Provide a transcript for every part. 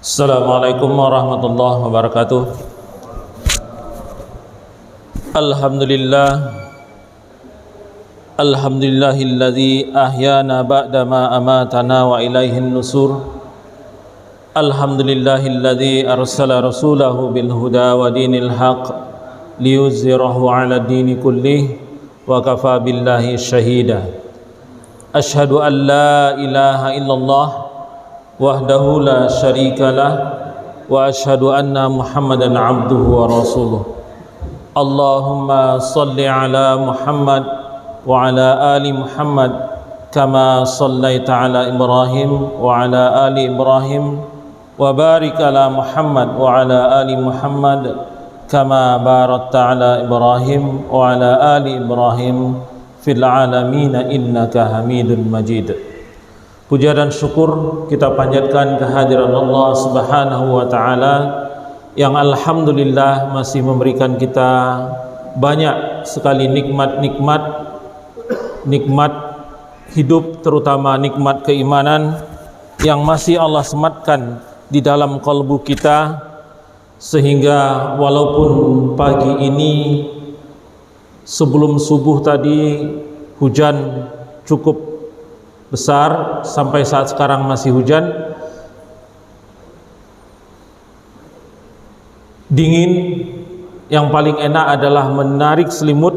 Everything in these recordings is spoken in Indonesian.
Assalamualaikum warahmatullahi wabarakatuh. Alhamdulillahilladzi ahyana ba'dama amatana wa ilaihin nusur. Alhamdulillahilladzi arsala rasulahu bil huda wa dinil haq liyuzhirahu 'ala dini kullih wa kafa billahi syahida. Asyhadu an la ilaha illallah wahdahu la syarikalah wa asyhadu anna Muhammadan abduhu wa rasuluh. Allahumma salli ala Muhammad wa ala ali Muhammad kama sallaita ala Ibrahim wa ala ali Ibrahim wa barik ala Muhammad wa ala ali Muhammad kama barakta ala Ibrahim wa ala ali Ibrahim fil alamin innaka Hamidun Majid. Puja dan syukur kita panjatkan kehadiran Allah Subhanahu wa taala yang alhamdulillah masih memberikan kita banyak sekali nikmat hidup, terutama nikmat keimanan yang masih Allah sematkan di dalam kalbu kita, sehingga walaupun pagi ini sebelum subuh tadi hujan cukup besar, sampai saat sekarang masih hujan, dingin, yang paling enak adalah menarik selimut,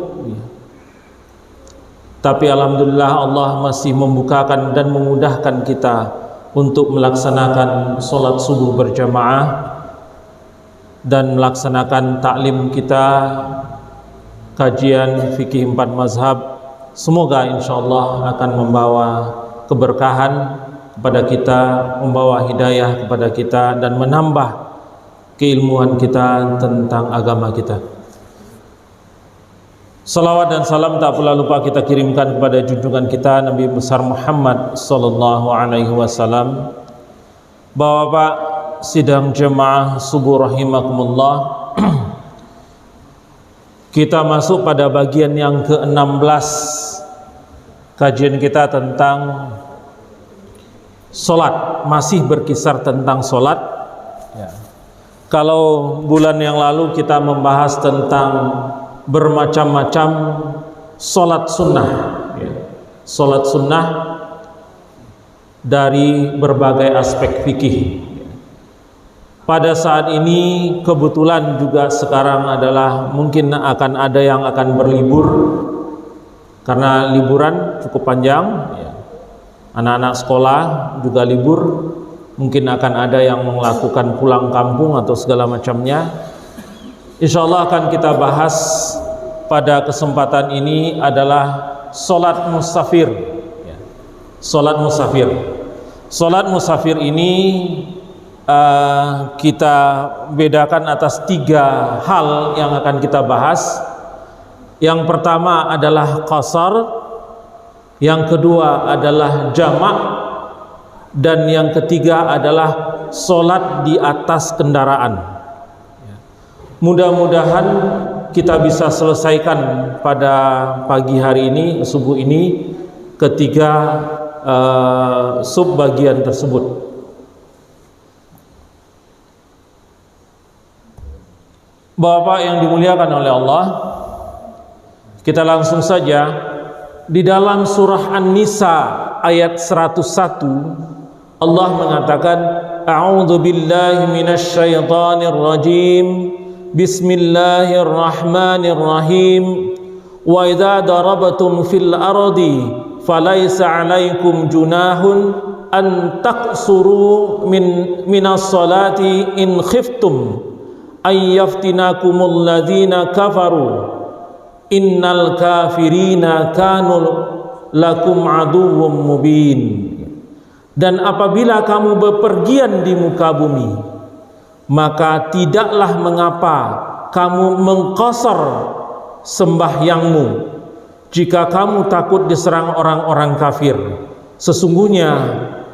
tapi alhamdulillah Allah masih membukakan dan memudahkan kita untuk melaksanakan sholat subuh berjamaah dan melaksanakan taklim kita, kajian fikih 4 mazhab. Semoga insyaallah akan membawa keberkahan kepada kita, membawa hidayah kepada kita, dan menambah keilmuan kita tentang agama kita. Salawat dan salam tak pula lupa kita kirimkan kepada junjungan kita Nabi besar Muhammad sallallahu alaihi wasallam. Bapak-bapak sidang jemaah subuh rahimakumullah, kita masuk pada bagian yang ke-16 kajian kita tentang solat, masih berkisar tentang solat. Kalau bulan yang lalu kita membahas tentang bermacam-macam solat sunnah, solat sunnah dari berbagai aspek fikih. Pada saat ini kebetulan juga sekarang adalah mungkin akan ada yang akan berlibur karena liburan cukup panjang, anak-anak sekolah juga libur, mungkin akan ada yang melakukan pulang kampung atau segala macamnya. Insyaallah akan kita bahas pada kesempatan ini adalah solat musafir. Solat musafir. Solat musafir ini kita bedakan atas 3 hal yang akan kita bahas. Yang pertama adalah qasar, yang kedua adalah jamak, dan yang ketiga adalah solat di atas kendaraan. Mudah-mudahan kita bisa selesaikan pada pagi hari ini, subuh ini, ketiga sub bagian tersebut. Bapak yang dimuliakan oleh Allah, kita langsung saja di dalam surah An-Nisa ayat 101 Allah mengatakan, A'udzu billahi minasyaitonir rajim, Bismillahirrahmanirrahim, wa idza darabtum fil ardi falaysa 'alaikum junahun an taqsuru minas salati in khiftum ayyaftinakumul ladzina kafaru innal kafirina kanu lakum aduwwum mubin. Dan apabila kamu bepergian di muka bumi, maka tidaklah mengapa kamu mengqasar sembahyangmu jika kamu takut diserang orang-orang kafir. Sesungguhnya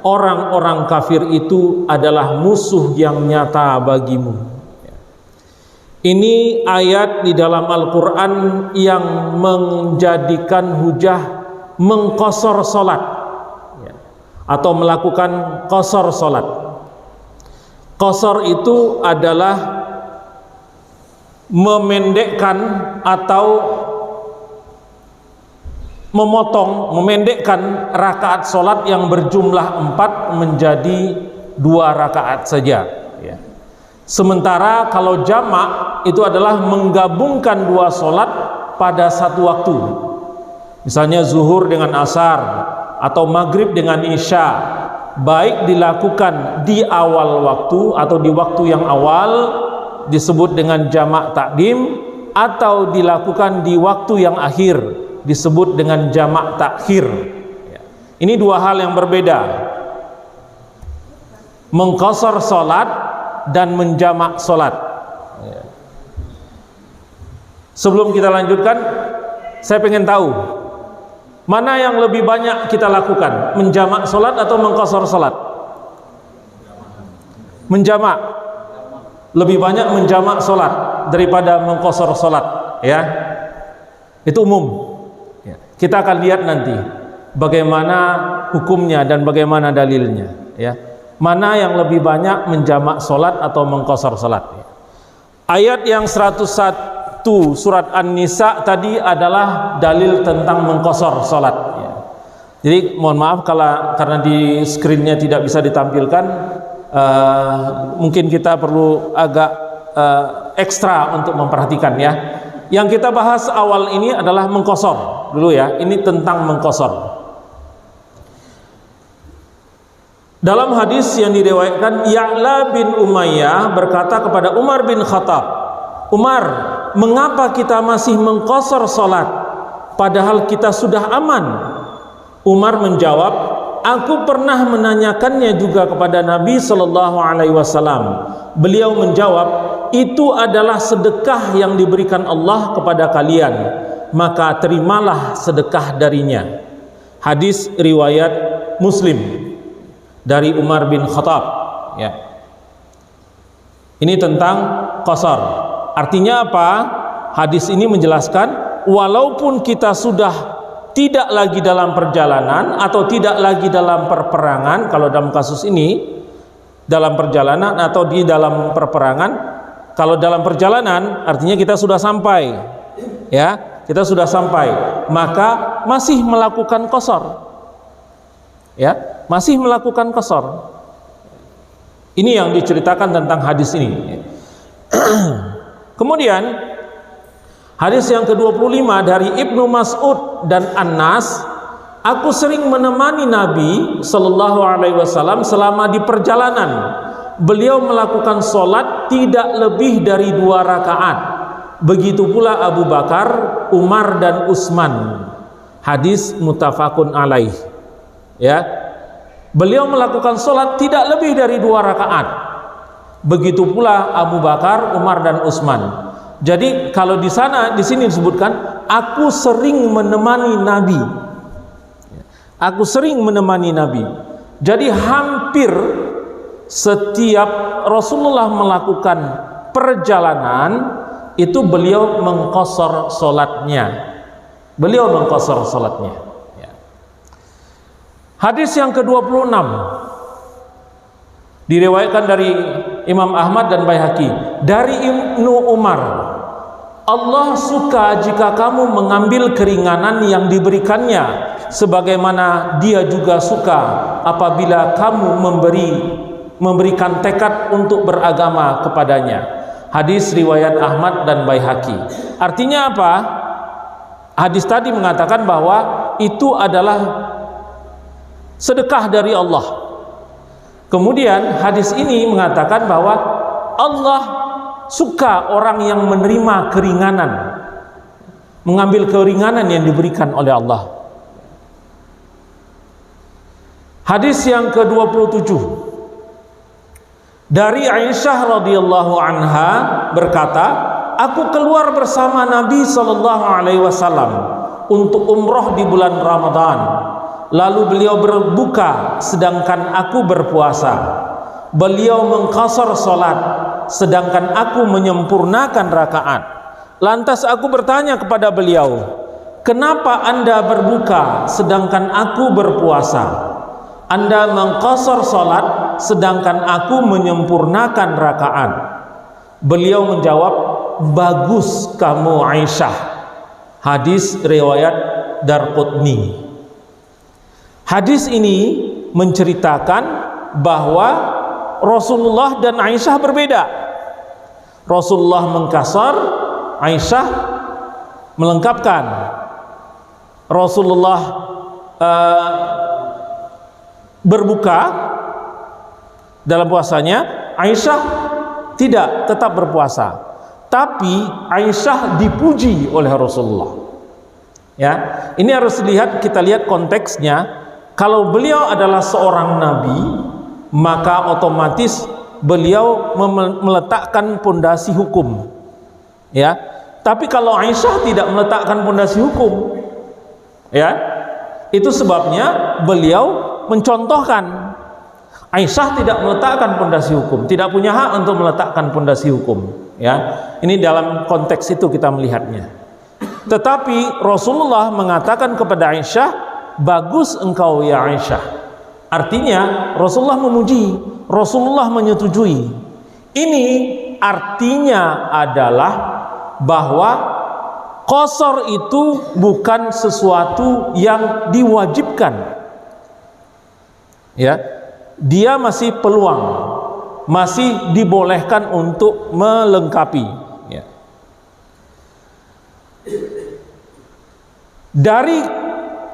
orang-orang kafir itu adalah musuh yang nyata bagimu. Ini ayat di dalam Al-Quran yang menjadikan hujah mengqasar salat atau melakukan qasar salat. Qasar itu adalah memendekkan atau memendekkan rakaat solat yang berjumlah 4 menjadi 2 rakaat saja, ya. Sementara kalau jamak itu adalah menggabungkan 2 solat pada satu waktu, misalnya zuhur dengan asar atau maghrib dengan isya, baik dilakukan di awal waktu atau di waktu yang awal disebut dengan jamak takdim, atau dilakukan di waktu yang akhir disebut dengan jamak takhir. Ini 2 hal yang berbeda, mengqasar salat dan menjamak salat. Sebelum kita lanjutkan, saya pengen tahu mana yang lebih banyak kita lakukan, menjamak salat atau mengqasar salat? Menjamak. Lebih banyak menjamak salat daripada mengqasar salat, ya. Itu umum. Kita akan lihat nanti bagaimana hukumnya dan bagaimana dalilnya, ya. Mana yang lebih banyak menjamak salat atau mengqasar salat. Ayat yang 101 surat An-Nisa tadi adalah dalil tentang mengqasar salat, ya. Jadi mohon maaf karena di screennya tidak bisa ditampilkan, mungkin kita perlu agak ekstra untuk memperhatikan, ya. Yang kita bahas awal ini adalah mengqasar dulu, ya. Ini tentang mengqasar. Dalam hadis yang diriwayatkan, Ya'la bin Umayyah berkata kepada Umar bin Khattab, "Umar, mengapa kita masih mengqasar salat padahal kita sudah aman?" Umar menjawab, "Aku pernah menanyakannya juga kepada Nabi sallallahu alaihi wasallam. Beliau menjawab, itu adalah sedekah yang diberikan Allah kepada kalian, maka terimalah sedekah darinya." Hadis riwayat Muslim dari Umar bin Khattab, ya. Ini tentang qasar. Artinya apa? Hadis ini menjelaskan walaupun kita sudah tidak lagi dalam perjalanan atau tidak lagi dalam perperangan, kalau dalam kasus ini dalam perjalanan atau di dalam perperangan, kalau dalam perjalanan artinya kita sudah sampai, ya, kita sudah sampai, maka masih melakukan qasar, ya, masih melakukan qasar. Ini yang diceritakan tentang hadis ini. Kemudian hadis yang ke-25 dari Ibnu Mas'ud dan Anas, "Aku sering menemani Nabi sallallahu alaihi wasallam selama di perjalanan. Beliau melakukan solat tidak lebih dari 2 rakaat. Begitu pula Abu Bakar, Umar dan Utsman." Hadis muttafaqun alaih, ya. Beliau melakukan solat tidak lebih dari 2 rakaat. Begitu pula Abu Bakar, Umar dan Utsman. Jadi kalau di sini disebutkan, aku sering menemani Nabi. Aku sering menemani Nabi. Jadi hampir setiap Rasulullah melakukan perjalanan itu beliau mengqasar salatnya. Beliau mengqasar salatnya. Ya. Hadis yang ke-26 diriwayatkan dari Imam Ahmad dan Baihaqi dari Ibnu Umar, "Allah suka jika kamu mengambil keringanan yang diberikannya, sebagaimana Dia juga suka apabila kamu memberikan tekad untuk beragama kepadanya." Hadis riwayat Ahmad dan Baihaqi. Artinya apa? Hadis tadi mengatakan bahwa itu adalah sedekah dari Allah. Kemudian hadis ini mengatakan bahwa Allah suka orang yang menerima keringanan, mengambil keringanan yang diberikan oleh Allah. Hadis yang ke-27 dari Aisyah radhiyallahu anha berkata, "Aku keluar bersama Nabi sallallahu alaihi wasallam untuk umroh di bulan Ramadan. Lalu beliau berbuka sedangkan aku berpuasa. Beliau mengqasar salat sedangkan aku menyempurnakan rakaat. Lantas aku bertanya kepada beliau, 'Kenapa Anda berbuka sedangkan aku berpuasa? Anda mengqasar salat sedangkan aku menyempurnakan rakaat. Beliau menjawab, bagus kamu Aisyah. Hadis riwayat Darqutni. Hadis ini menceritakan bahwa Rasulullah dan Aisyah berbeda. Rasulullah mengkasar, Aisyah melengkapkan. Rasulullah berbuka dalam puasanya, Aisyah tidak, tetap berpuasa. Tapi Aisyah dipuji oleh Rasulullah. Ya, ini harus kita lihat konteksnya. Kalau beliau adalah seorang nabi, maka otomatis beliau meletakkan pondasi hukum. Ya, tapi kalau Aisyah tidak meletakkan pondasi hukum, ya, itu sebabnya beliau mencontohkan. Aisyah tidak meletakkan pondasi hukum, tidak punya hak untuk meletakkan pondasi hukum. Ya, ini dalam konteks itu kita melihatnya. Tetapi Rasulullah mengatakan kepada Aisyah, bagus engkau ya Aisyah. Artinya Rasulullah memuji, Rasulullah menyetujui. Ini artinya adalah bahwa qasar itu bukan sesuatu yang diwajibkan. Ya, dia masih peluang, masih dibolehkan untuk melengkapi. Ya. Dari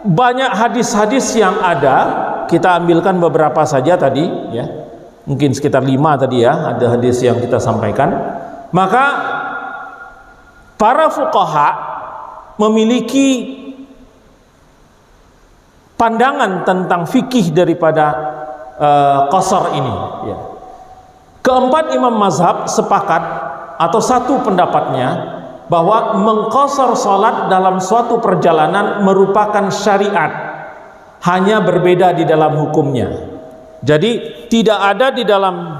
banyak hadis-hadis yang ada, kita ambilkan beberapa saja tadi, ya, mungkin sekitar 5 tadi ya, ada hadis yang kita sampaikan. Maka para fuqaha memiliki pandangan tentang fikih daripada qasar ini. Ya. Keempat imam mazhab sepakat atau satu pendapatnya bahwa mengqasar salat dalam suatu perjalanan merupakan syariat, hanya berbeda di dalam hukumnya. Jadi tidak ada di dalam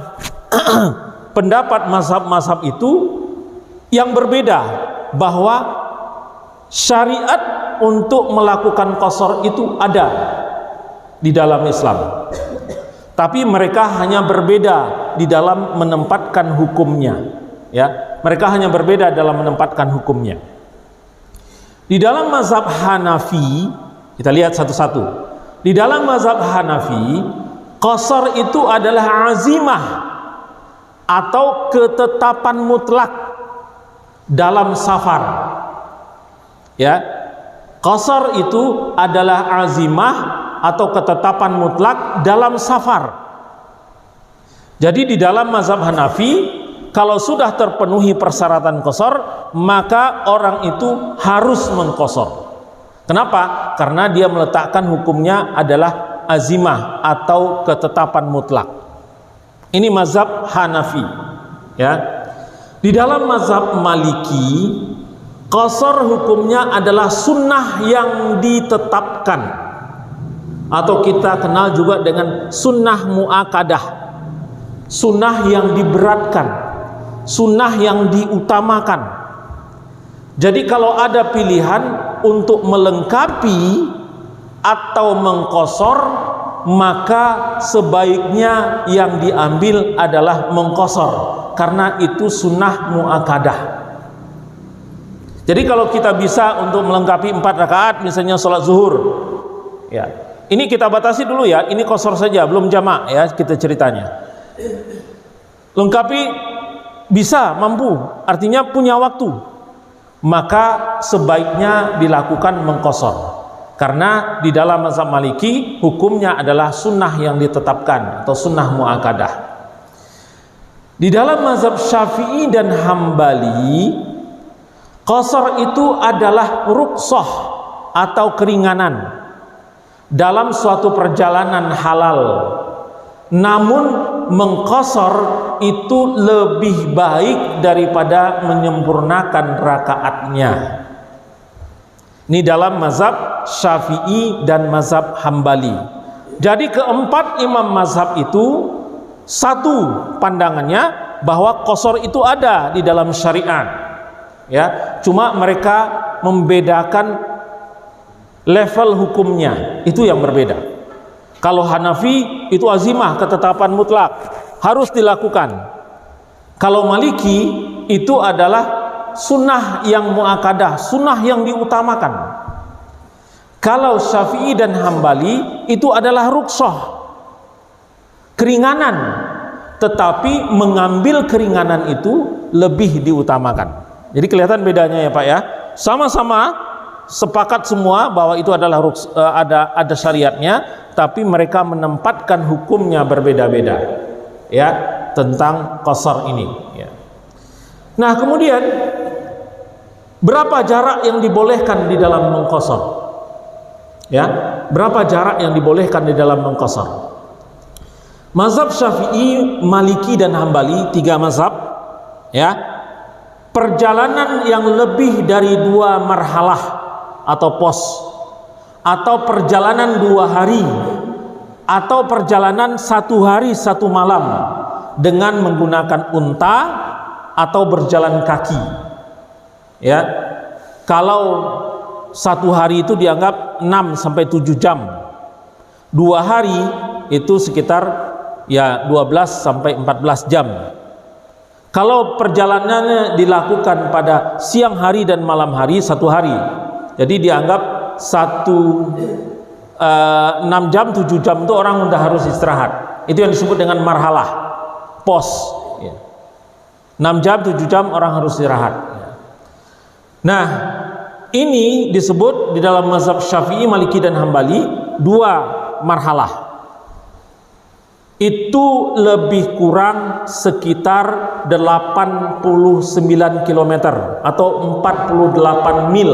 pendapat mazhab-mazhab itu yang berbeda bahwa syariat untuk melakukan qasar itu ada di dalam Islam. Tapi mereka hanya berbeda di dalam menempatkan hukumnya. Ya, mereka hanya berbeda dalam menempatkan hukumnya. Di dalam mazhab Hanafi, kita lihat satu-satu. Di dalam mazhab Hanafi, qasar itu adalah azimah atau ketetapan mutlak dalam safar. Ya, qasar itu adalah azimah atau ketetapan mutlak dalam safar. Jadi di dalam mazhab Hanafi, kalau sudah terpenuhi persyaratan qasar, maka orang itu harus mengqasar. Kenapa? Karena dia meletakkan hukumnya adalah azimah atau ketetapan mutlak. Ini mazhab Hanafi. Ya. Di dalam mazhab Maliki, qasar hukumnya adalah sunnah yang ditetapkan, atau kita kenal juga dengan sunnah mu'akadah, sunnah yang diberatkan, sunnah yang diutamakan. Jadi kalau ada pilihan untuk melengkapi atau mengqasar, maka sebaiknya yang diambil adalah mengqasar, karena itu sunnah mu'akadah. Jadi kalau kita bisa untuk melengkapi 4 rakaat, misalnya sholat zuhur, ya, ini kita batasi dulu ya, ini qasar saja, belum jamak ya, kita ceritanya. Lengkapi bisa, mampu, artinya punya waktu, maka sebaiknya dilakukan mengqasar. Karena di dalam mazhab Maliki hukumnya adalah sunnah yang ditetapkan atau sunnah mu'akadah. Di dalam mazhab Syafi'i dan Hambali, qasar itu adalah rukhsah atau keringanan dalam suatu perjalanan halal. Namun mengqasar itu lebih baik daripada menyempurnakan rakaatnya. Ini dalam mazhab Syafi'i dan mazhab Hambali. Jadi keempat imam mazhab itu satu pandangannya bahwa qasar itu ada di dalam syariat. Ya, cuma mereka membedakan level hukumnya, itu yang berbeda. Kalau Hanafi itu azimah, ketetapan mutlak, harus dilakukan. Kalau Maliki itu adalah sunnah yang muakkadah, sunnah yang diutamakan. Kalau Syafi'i dan Hambali itu adalah rukhsah, keringanan, tetapi mengambil keringanan itu lebih diutamakan. Jadi kelihatan bedanya ya Pak ya. Sama-sama sepakat semua bahwa itu adalah ada syariatnya, tapi mereka menempatkan hukumnya berbeda-beda ya tentang qasar ini ya. Nah, kemudian berapa jarak yang dibolehkan di dalam mengqasar? Ya, berapa jarak yang dibolehkan di dalam mengqasar? Mazhab Syafi'i, Maliki dan Hambali, 3 mazhab ya. Perjalanan yang lebih dari 2 marhalah atau pos, atau perjalanan 2 hari, atau perjalanan 1 hari 1 malam dengan menggunakan unta atau berjalan kaki ya. Kalau 1 hari itu dianggap 6 sampai 7 jam, 2 hari itu sekitar ya 12 sampai 14 jam. Kalau perjalanannya dilakukan pada siang hari dan malam hari, 1 hari, jadi dianggap 6 jam 7 jam itu orang udah harus istirahat. Itu yang disebut dengan marhalah, pos ya. 6 jam 7 jam orang harus istirahat. Nah, ini disebut di dalam mazhab Syafi'i, Maliki dan Hambali 2 marhalah. Itu lebih kurang sekitar 89 km atau 48 mil.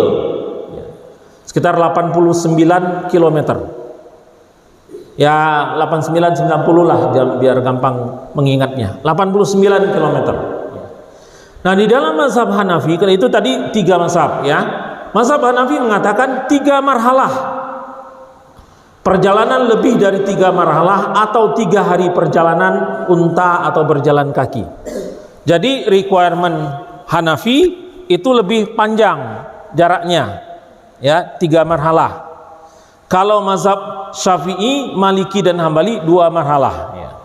Sekitar 89 km. Ya 89 90 lah biar gampang mengingatnya. 89 km. Nah, di dalam mazhab Hanafi, karena itu tadi 3 mazhab ya. Mazhab Hanafi mengatakan 3 marhalah. Perjalanan lebih dari 3 marhalah atau 3 hari perjalanan unta atau berjalan kaki. Jadi requirement Hanafi itu lebih panjang jaraknya ya, 3 marhalah. Kalau mazhab Syafi'i, Maliki dan Hambali 2 marhalah ya.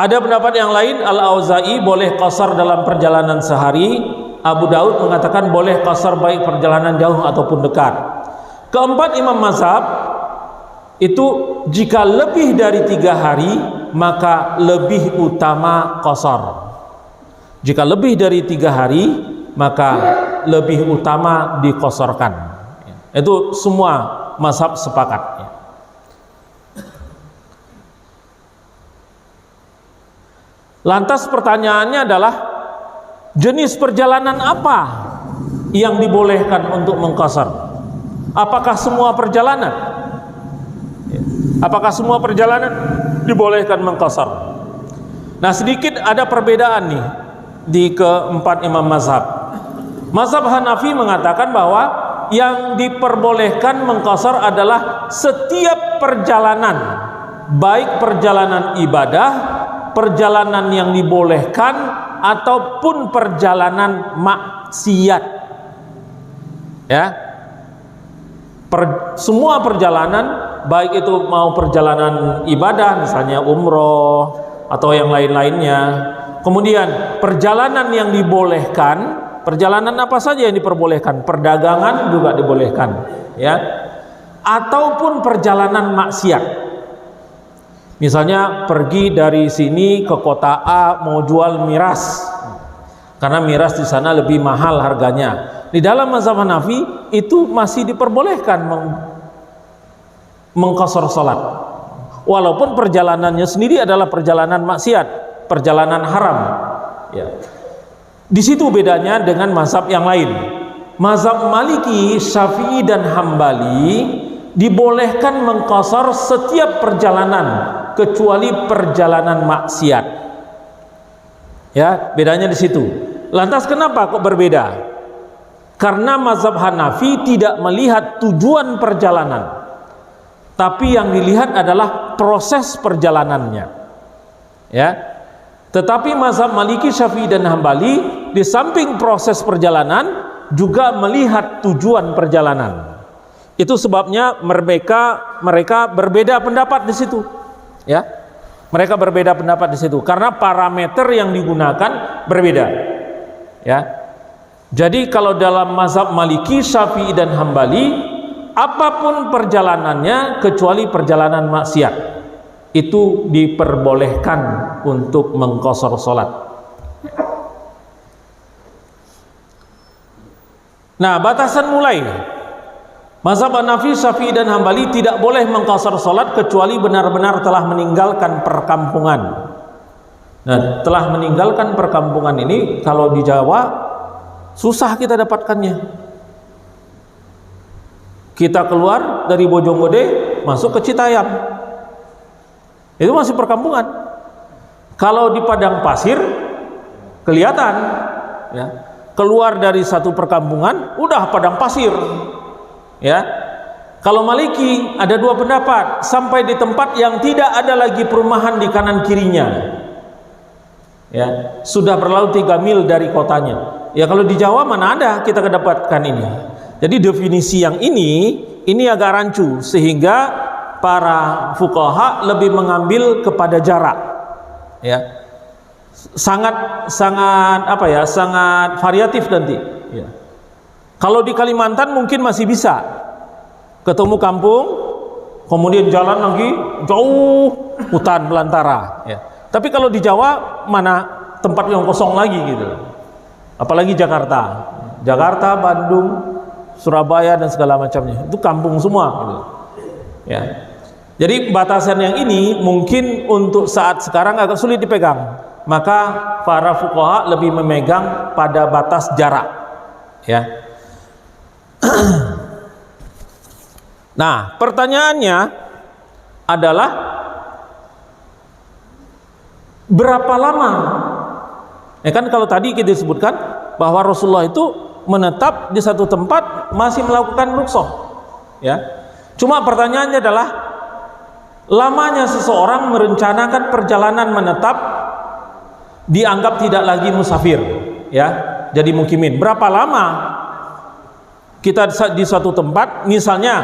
Ada pendapat yang lain, Al-Auza'i boleh qasar dalam perjalanan sehari. Abu Daud mengatakan boleh qasar baik perjalanan jauh ataupun dekat. Keempat imam mazhab itu jika lebih dari 3 hari maka lebih utama qasar. Jika lebih dari 3 hari maka lebih utama diqasarkan. Itu semua mazhab sepakat. Lantas pertanyaannya adalah jenis perjalanan apa yang dibolehkan untuk mengqasar? Apakah semua perjalanan? Apakah semua perjalanan dibolehkan mengqasar? Nah, sedikit ada perbedaan nih di keempat imam mazhab. Mazhab Hanafi mengatakan bahwa yang diperbolehkan mengqasar adalah setiap perjalanan, baik perjalanan ibadah, perjalanan yang dibolehkan ataupun perjalanan maksiat ya. Semua perjalanan, baik itu mau perjalanan ibadah misalnya umroh atau yang lain-lainnya, kemudian perjalanan yang dibolehkan, perjalanan apa saja yang diperbolehkan, perdagangan juga dibolehkan ya, ataupun perjalanan maksiat. Misalnya pergi dari sini ke kota A mau jual miras, karena miras di sana lebih mahal harganya. Di dalam mazhab Hanafi itu masih diperbolehkan mengqasar salat, walaupun perjalanannya sendiri adalah perjalanan maksiat, perjalanan haram. Ya. Di situ bedanya dengan mazhab yang lain. Mazhab Maliki, Syafi'i dan Hambali dibolehkan mengqasar setiap perjalanan kecuali perjalanan maksiat. Ya, bedanya di situ. Lantas kenapa kok berbeda? Karena mazhab Hanafi tidak melihat tujuan perjalanan, tapi yang dilihat adalah proses perjalanannya. Ya. Tetapi mazhab Maliki, Syafi'i dan Hambali di samping proses perjalanan juga melihat tujuan perjalanan. Itu sebabnya mereka berbeda pendapat di situ, ya. Mereka berbeda pendapat di situ karena parameter yang digunakan berbeda, ya. Jadi kalau dalam mazhab Maliki, Syafi'i dan Hambali, apapun perjalanannya kecuali perjalanan maksiat itu diperbolehkan untuk mengqashar salat. Nah, batasan mulai mazhab Hanafi, Syafi'i dan Hambali tidak boleh mengqashar salat kecuali benar-benar telah meninggalkan perkampungan. Nah, telah meninggalkan perkampungan ini kalau di Jawa susah kita dapatkannya. Kita keluar dari Bojonggede masuk ke Citayam, itu masih perkampungan. Kalau di padang pasir kelihatan, ya, keluar dari satu perkampungan udah padang pasir. Ya, kalau Maliki ada dua pendapat, sampai di tempat yang tidak ada lagi perumahan di kanan kirinya, ya, sudah berlalu 3 mil dari kotanya. Ya, kalau di Jawa mana ada kita kedapatkan ini. Jadi definisi yang ini agak rancu, sehingga para fuqaha lebih mengambil kepada jarak, ya, sangat variatif nanti, ya. Kalau di Kalimantan mungkin masih bisa ketemu kampung, kemudian jalan lagi jauh hutan belantara, ya. Tapi kalau di Jawa mana tempat yang kosong lagi gitu. Apalagi Jakarta, Bandung, Surabaya dan segala macamnya, itu kampung semua gitu. Ya. Jadi batasan yang ini mungkin untuk saat sekarang agak sulit dipegang. Maka para fuqaha lebih memegang pada batas jarak, ya. Nah, pertanyaannya adalah berapa lama? Ya kan, kalau tadi kita disebutkan bahwa Rasulullah itu menetap di satu tempat masih melakukan rukhsah, ya. Cuma pertanyaannya adalah lamanya seseorang merencanakan perjalanan menetap dianggap tidak lagi musafir, ya, jadi mukimin. Berapa lama kita di suatu tempat? Misalnya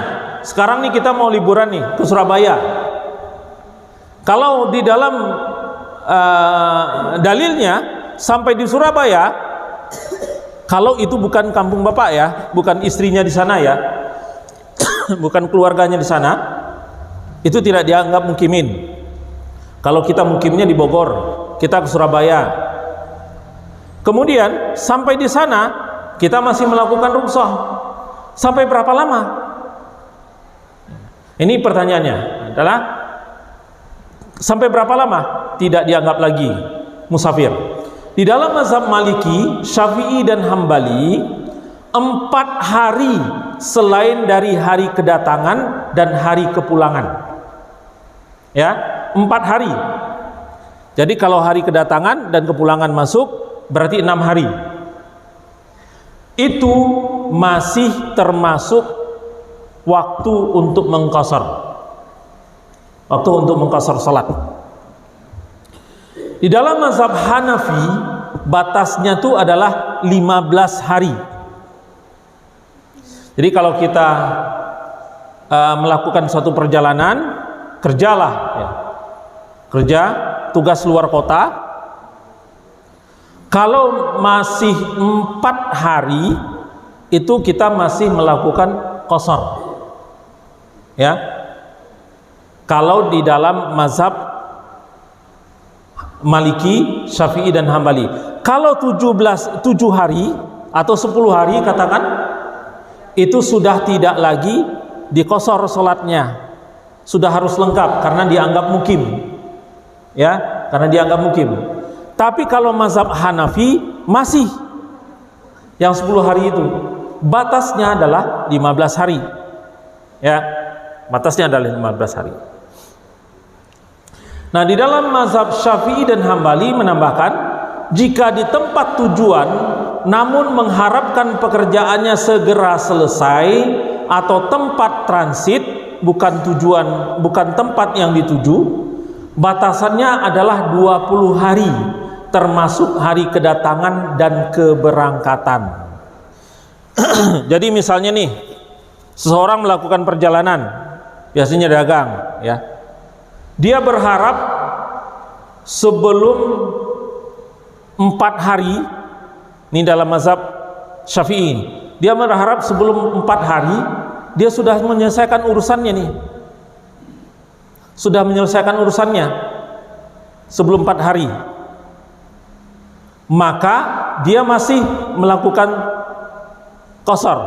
sekarang nih kita mau liburan nih ke Surabaya. Kalau di dalam dalilnya sampai di Surabaya, kalau itu bukan kampung bapak, ya, bukan istrinya di sana, ya, bukan keluarganya di sana, itu tidak dianggap mukimin. Kalau kita mukimnya di Bogor, kita ke Surabaya, kemudian sampai di sana kita masih melakukan rukhsah, sampai berapa lama? Ini pertanyaannya adalah sampai berapa lama tidak dianggap lagi musafir. Di dalam mazhab Maliki, Syafi'i dan Hambali, 4 hari selain dari hari kedatangan dan hari kepulangan, ya, 4 hari. Jadi kalau hari kedatangan dan kepulangan masuk berarti 6 hari. Itu masih termasuk waktu untuk mengqashar, waktu untuk mengqashar salat. Di dalam mazhab Hanafi batasnya itu adalah 15 hari. Jadi kalau kita melakukan suatu perjalanan, kerjalah, ya, kerja, tugas luar kota, kalau masih 4 hari itu kita masih melakukan qashar, ya. Kalau di dalam mazhab Maliki, Syafi'i dan Hambali. Kalau 7 hari atau 10 hari katakan, itu sudah tidak lagi diqashar salatnya, sudah harus lengkap karena dianggap mukim, ya, karena dianggap mukim. Tapi kalau mazhab Hanafi masih yang 10 hari itu batasnya adalah 15 hari, ya, batasnya adalah 15 hari. Nah, di dalam mazhab Syafi'i dan Hambali menambahkan, jika di tempat tujuan namun mengharapkan pekerjaannya segera selesai, atau tempat transit bukan tujuan, bukan tempat yang dituju, batasannya adalah 20 hari termasuk hari kedatangan dan keberangkatan. Jadi misalnya nih, Seseorang melakukan perjalanan, biasanya dagang, ya. Dia berharap sebelum 4 hari, ini dalam mazhab Syafi'i, dia berharap sebelum 4 hari dia sudah menyelesaikan urusannya nih. Sudah menyelesaikan urusannya sebelum 4 hari. Maka dia masih melakukan qasar,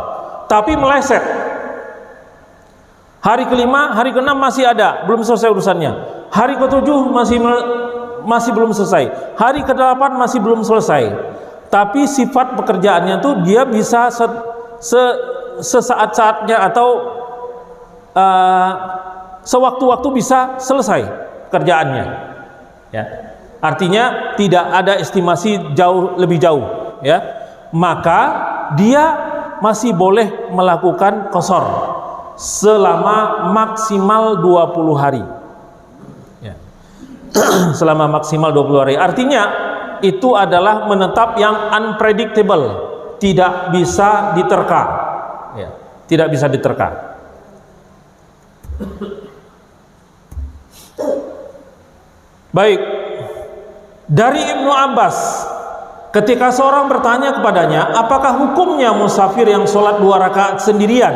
tapi meleset. Hari kelima, hari keenam masih ada, belum selesai urusannya. Hari ketujuh masih belum selesai. Hari ke-8 masih belum selesai. Tapi sifat pekerjaannya tuh dia bisa sesaat-saatnya atau sewaktu-waktu bisa selesai pekerjaannya. Ya. Artinya tidak ada estimasi lebih jauh, ya. Maka dia masih boleh melakukan qasar selama maksimal 20 hari. Ya. Selama maksimal 20 hari. Artinya itu adalah menetap yang unpredictable, tidak bisa diterka. Ya. Tidak bisa diterka. Baik. Dari Ibnu Abbas, ketika seorang bertanya kepadanya, apakah hukumnya musafir yang sholat 2 rakaat sendirian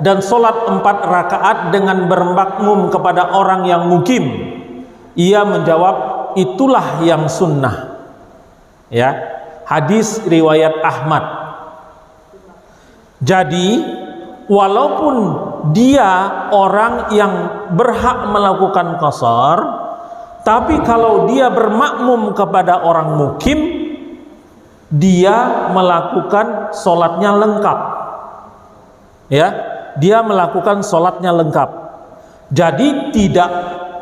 dan sholat 4 rakaat dengan bermakmum kepada orang yang mukim? Ia menjawab, itulah yang sunnah. Ya, hadis riwayat Ahmad. Jadi walaupun dia orang yang berhak melakukan qasar, tapi kalau dia bermakmum kepada orang mukim, dia melakukan sholatnya lengkap. Ya, dia melakukan sholatnya lengkap. Jadi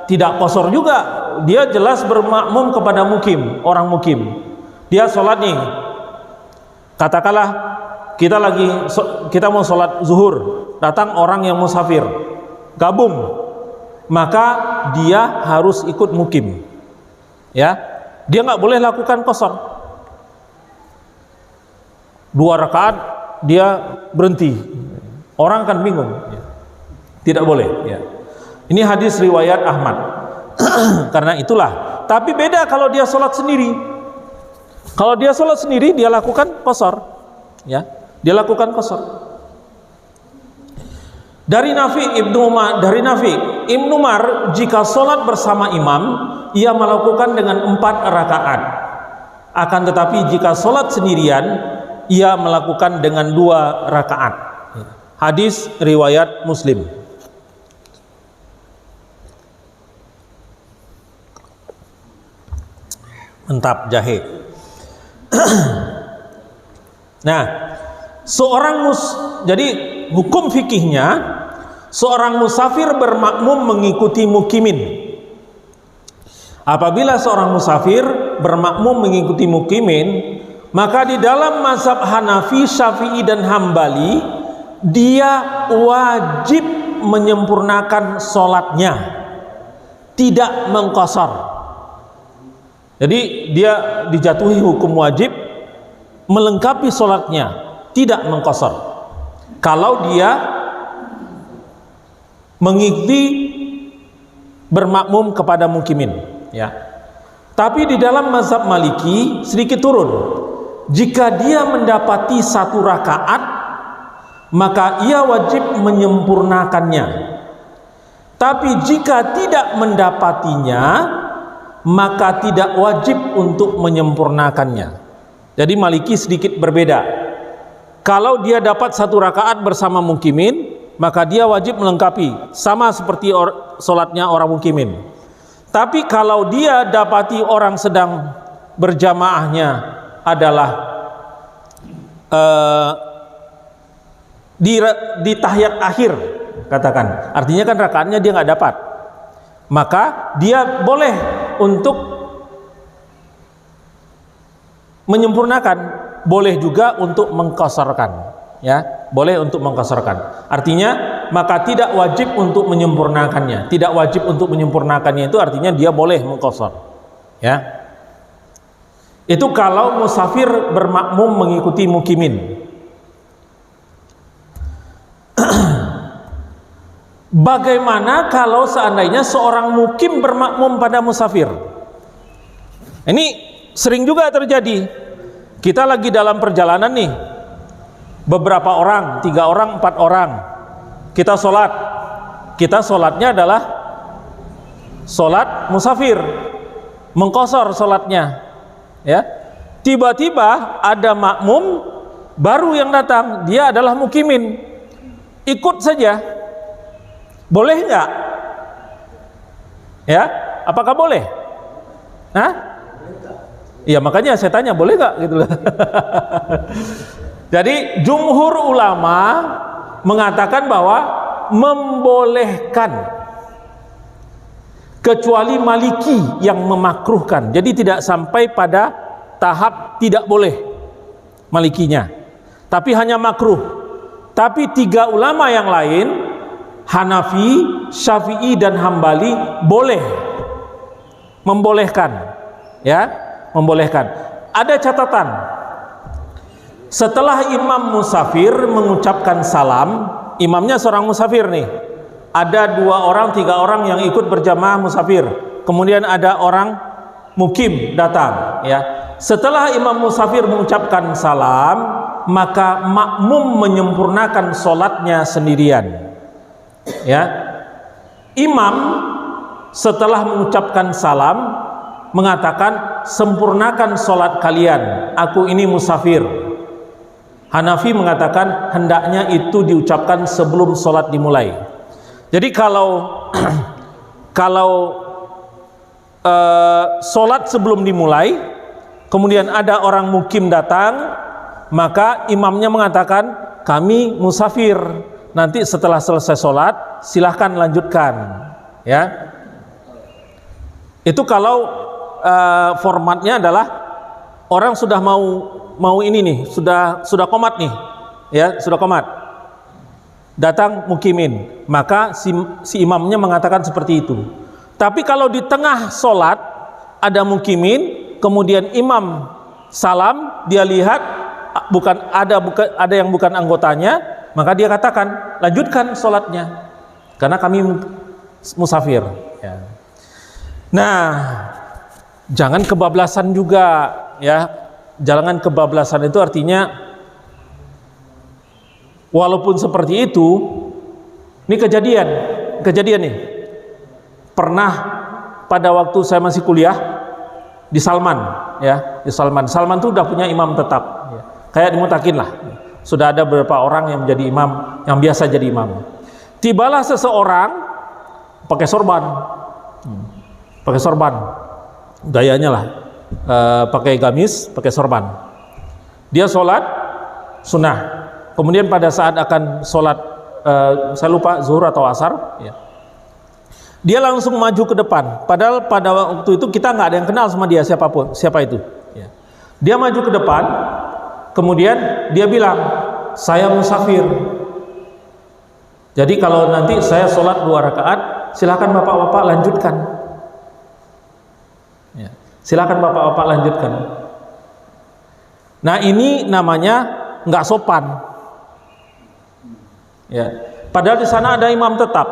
tidak qasar juga. Dia jelas bermakmum kepada mukim, orang mukim. Dia sholat nih. Katakanlah kita mau sholat zuhur, datang orang yang musafir, gabung. Maka dia harus ikut mukim, ya. Dia nggak boleh lakukan qasar. 2 rakaat dia berhenti, orang kan bingung. Tidak boleh, ya. Ini hadis riwayat Ahmad. Karena itulah. Tapi beda kalau dia sholat sendiri. Kalau dia sholat sendiri, dia lakukan qasar, ya. Dia lakukan qasar. Dari Nafi Ibnu Umar, jika sholat bersama imam, ia melakukan dengan 4 rakaat. Akan tetapi jika sholat sendirian, ia melakukan dengan 2 rakaat. Hadis riwayat Muslim. Mantap jahe. Nah, jadi hukum fikihnya, seorang musafir bermakmum mengikuti mukimin. Apabila seorang musafir bermakmum mengikuti mukimin, maka di dalam mazhab Hanafi, Syafi'i dan Hambali, dia wajib menyempurnakan sholatnya, tidak mengqasar. Jadi dia dijatuhi hukum wajib melengkapi sholatnya, tidak mengqasar. Kalau dia mengikuti bermakmum kepada mukimin, ya. Tapi di dalam mazhab Maliki sedikit turun. Jika dia mendapati 1 rakaat, maka ia wajib menyempurnakannya. Tapi jika tidak mendapatinya, maka tidak wajib untuk menyempurnakannya. Jadi Maliki sedikit berbeda. Kalau dia dapat 1 rakaat bersama mukimin, maka dia wajib melengkapi, sama seperti sholatnya orang mukimin. Tapi kalau dia dapati orang sedang berjamaahnya adalah di tahiyat akhir, katakan, artinya kan rakaatnya dia nggak dapat, maka dia boleh untuk menyempurnakan, boleh juga untuk mengqasarkan. Ya, boleh untuk mengqasarkan. Artinya, maka tidak wajib untuk menyempurnakannya. Tidak wajib untuk menyempurnakannya itu artinya dia boleh mengqasar. Ya. Itu kalau musafir bermakmum mengikuti mukimin. Bagaimana kalau seandainya seorang mukim bermakmum pada musafir? Ini sering juga terjadi. Kita lagi dalam perjalanan nih, beberapa orang, 3 orang, 4 orang, kita sholat. Kita sholatnya adalah sholat musafir, mengqashar sholatnya, ya. Tiba-tiba ada makmum baru yang datang, dia adalah mukimin, ikut saja. Boleh nggak? Ya, apakah boleh? Hah? Iya, makanya saya tanya, boleh nggak gitu loh. Jadi jumhur ulama mengatakan bahwa membolehkan, kecuali Maliki yang memakruhkan. Jadi tidak sampai pada tahap tidak boleh Malikinya, tapi hanya makruh. Tapi 3 ulama yang lain, Hanafi, Syafi'i dan Hambali, boleh, membolehkan, ya, membolehkan. Ada catatan, setelah imam musafir mengucapkan salam, imamnya seorang musafir nih, ada 2 orang, 3 orang yang ikut berjamaah musafir, kemudian ada orang mukim datang, ya. Setelah imam musafir mengucapkan salam, maka makmum menyempurnakan sholatnya sendirian. Ya, imam setelah mengucapkan salam mengatakan, sempurnakan sholat kalian, aku ini musafir. Hanafi mengatakan hendaknya itu diucapkan sebelum sholat dimulai. Jadi kalau sholat sebelum dimulai, kemudian ada orang mukim datang, maka imamnya mengatakan, kami musafir, nanti setelah selesai sholat silahkan lanjutkan, ya. Itu kalau formatnya adalah orang sudah mau ini nih, sudah qomat nih, ya, sudah qomat, datang mukimin, maka si imamnya mengatakan seperti itu. Tapi kalau di tengah sholat ada mukimin, kemudian imam salam, dia lihat ada yang bukan anggotanya, maka dia katakan, lanjutkan sholatnya, karena kami musafir, ya. Nah, jangan kebablasan juga, ya. Jangan kebablasan itu artinya, walaupun seperti itu, ini kejadian nih. Pernah pada waktu saya masih kuliah di Salman, ya, di Salman. Salman itu udah punya imam tetap, ya. Kayak di Mutakin lah. Sudah ada beberapa orang yang menjadi imam, yang biasa jadi imam. Tibalah seseorang pakai sorban, gayanya lah, pakai gamis, pakai sorban. Dia sholat sunnah. Kemudian pada saat akan sholat, saya lupa zuhur atau asar, ya, dia langsung maju ke depan. Padahal pada waktu itu kita nggak ada yang kenal sama dia, siapa itu. Ya. Dia maju ke depan. Kemudian dia bilang, saya musafir. Jadi kalau nanti saya sholat 2 rakaat, silakan bapak-bapak lanjutkan. Ya. Silakan bapak-bapak lanjutkan. Nah, ini namanya nggak sopan. Ya. Padahal di sana ada imam tetap.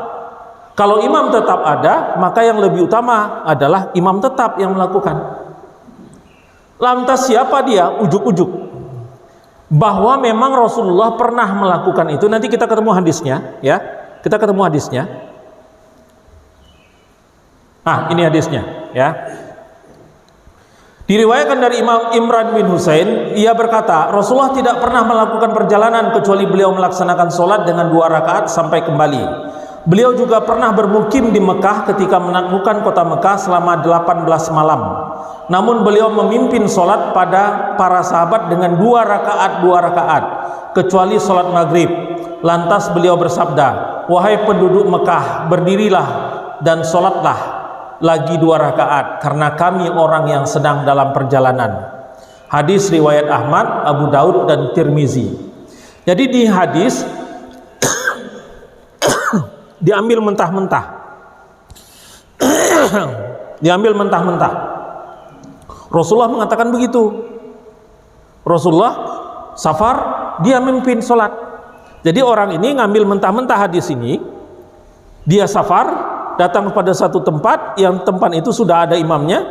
Kalau imam tetap ada, maka yang lebih utama adalah imam tetap yang melakukan. Lantas siapa dia? Ujuk-ujuk bahwa memang Rasulullah pernah melakukan itu. Nanti kita ketemu hadisnya, ya. Kita ketemu hadisnya. Ini hadisnya, ya. Diriwayatkan dari Imam Imran bin Husain, ia berkata, Rasulullah tidak pernah melakukan perjalanan kecuali beliau melaksanakan sholat dengan 2 rakaat sampai kembali. Beliau juga pernah bermukim di Mekah ketika menaklukkan kota Mekah selama 18 malam. Namun beliau memimpin sholat pada para sahabat dengan 2 rakaat, kecuali sholat maghrib. Lantas beliau bersabda, wahai penduduk Mekah, berdirilah dan sholatlah lagi 2 rakaat, karena kami orang yang sedang dalam perjalanan. Hadis riwayat Ahmad, Abu Daud dan Tirmizi. Jadi di hadis diambil mentah-mentah. Diambil mentah-mentah. Rasulullah mengatakan begitu. Rasulullah safar, dia memimpin sholat. Jadi orang ini ngambil mentah-mentah hadis ini, dia safar, datang pada satu tempat yang tempat itu sudah ada imamnya,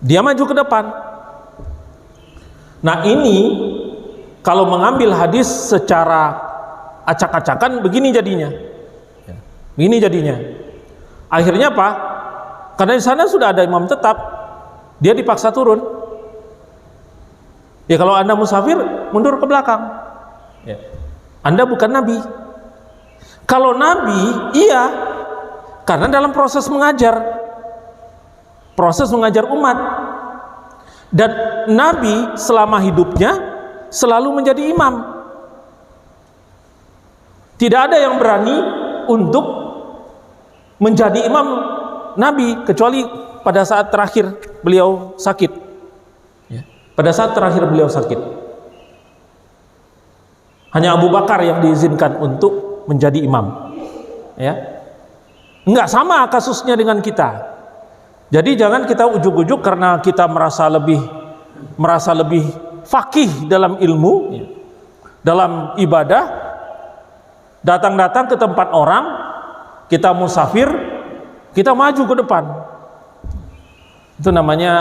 dia maju ke depan. Nah ini kalau mengambil hadis secara acak-acakan begini jadinya. Begini jadinya. Akhirnya apa? Karena di sana sudah ada imam tetap, dia dipaksa turun. Ya kalau Anda musafir, mundur ke belakang. Ya. Anda bukan nabi. Kalau nabi, iya, karena dalam proses mengajar umat, dan nabi selama hidupnya selalu menjadi imam. Tidak ada yang berani untuk menjadi imam nabi kecuali pada saat terakhir beliau sakit. Ya. Pada saat terakhir beliau sakit, hanya Abu Bakar yang diizinkan untuk menjadi imam. Ya, enggak sama kasusnya dengan kita. Jadi jangan kita ujuk-ujuk karena kita merasa lebih faqih dalam ilmu, ya, dalam ibadah, datang-datang ke tempat orang, kita musafir, kita maju ke depan. Itu namanya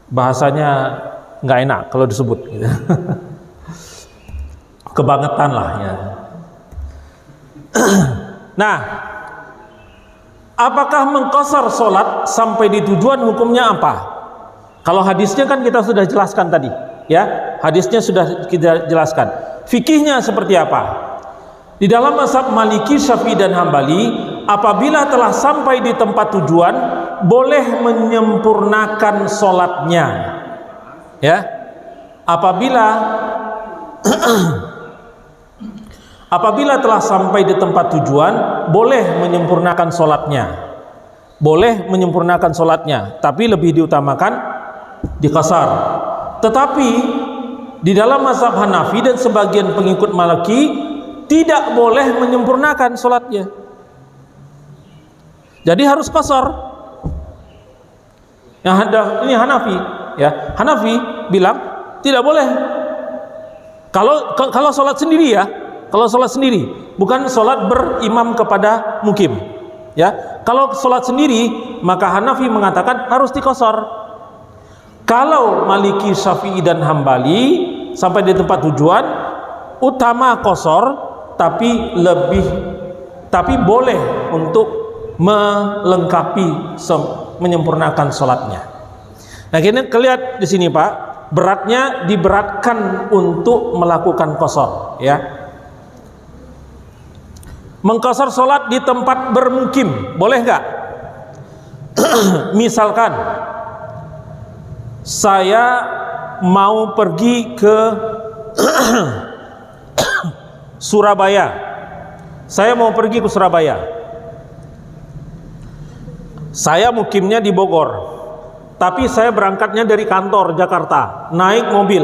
bahasanya nggak enak kalau disebut gitu. Kebangetan lah ya. Nah, apakah mengqashar sholat sampai di tujuan hukumnya apa? Kalau hadisnya kan kita sudah jelaskan tadi, ya. Hadisnya sudah kita jelaskan. Fikihnya seperti apa? Di dalam mazhab Maliki, Syafi'i dan Hambali, apabila telah sampai di tempat tujuan, boleh menyempurnakan sholatnya. Ya, apabila telah sampai di tempat tujuan, boleh menyempurnakan sholatnya. Boleh menyempurnakan sholatnya, tapi lebih diutamakan diqashar. Tetapi di dalam mazhab Hanafi dan sebagian pengikut Maliki tidak boleh menyempurnakan sholatnya. Jadi harus qashar. Yang ada ini Hanafi, ya. Hanafi bilang tidak boleh. Kalau sholat sendiri ya. Kalau sholat sendiri, bukan sholat berimam kepada mukim, ya. Kalau sholat sendiri, maka Hanafi mengatakan harus diqashar. Kalau Maliki, Syafi'i dan Hambali sampai di tempat tujuan, utama qashar, tapi boleh untuk melengkapi, menyempurnakan sholatnya. Nah, ini kelihatan di sini Pak, beratnya diberatkan untuk melakukan qashar, ya. Mengqashar sholat di tempat bermukim boleh nggak? Misalkan saya mau pergi ke Surabaya, saya mukimnya di Bogor, tapi saya berangkatnya dari kantor Jakarta, naik mobil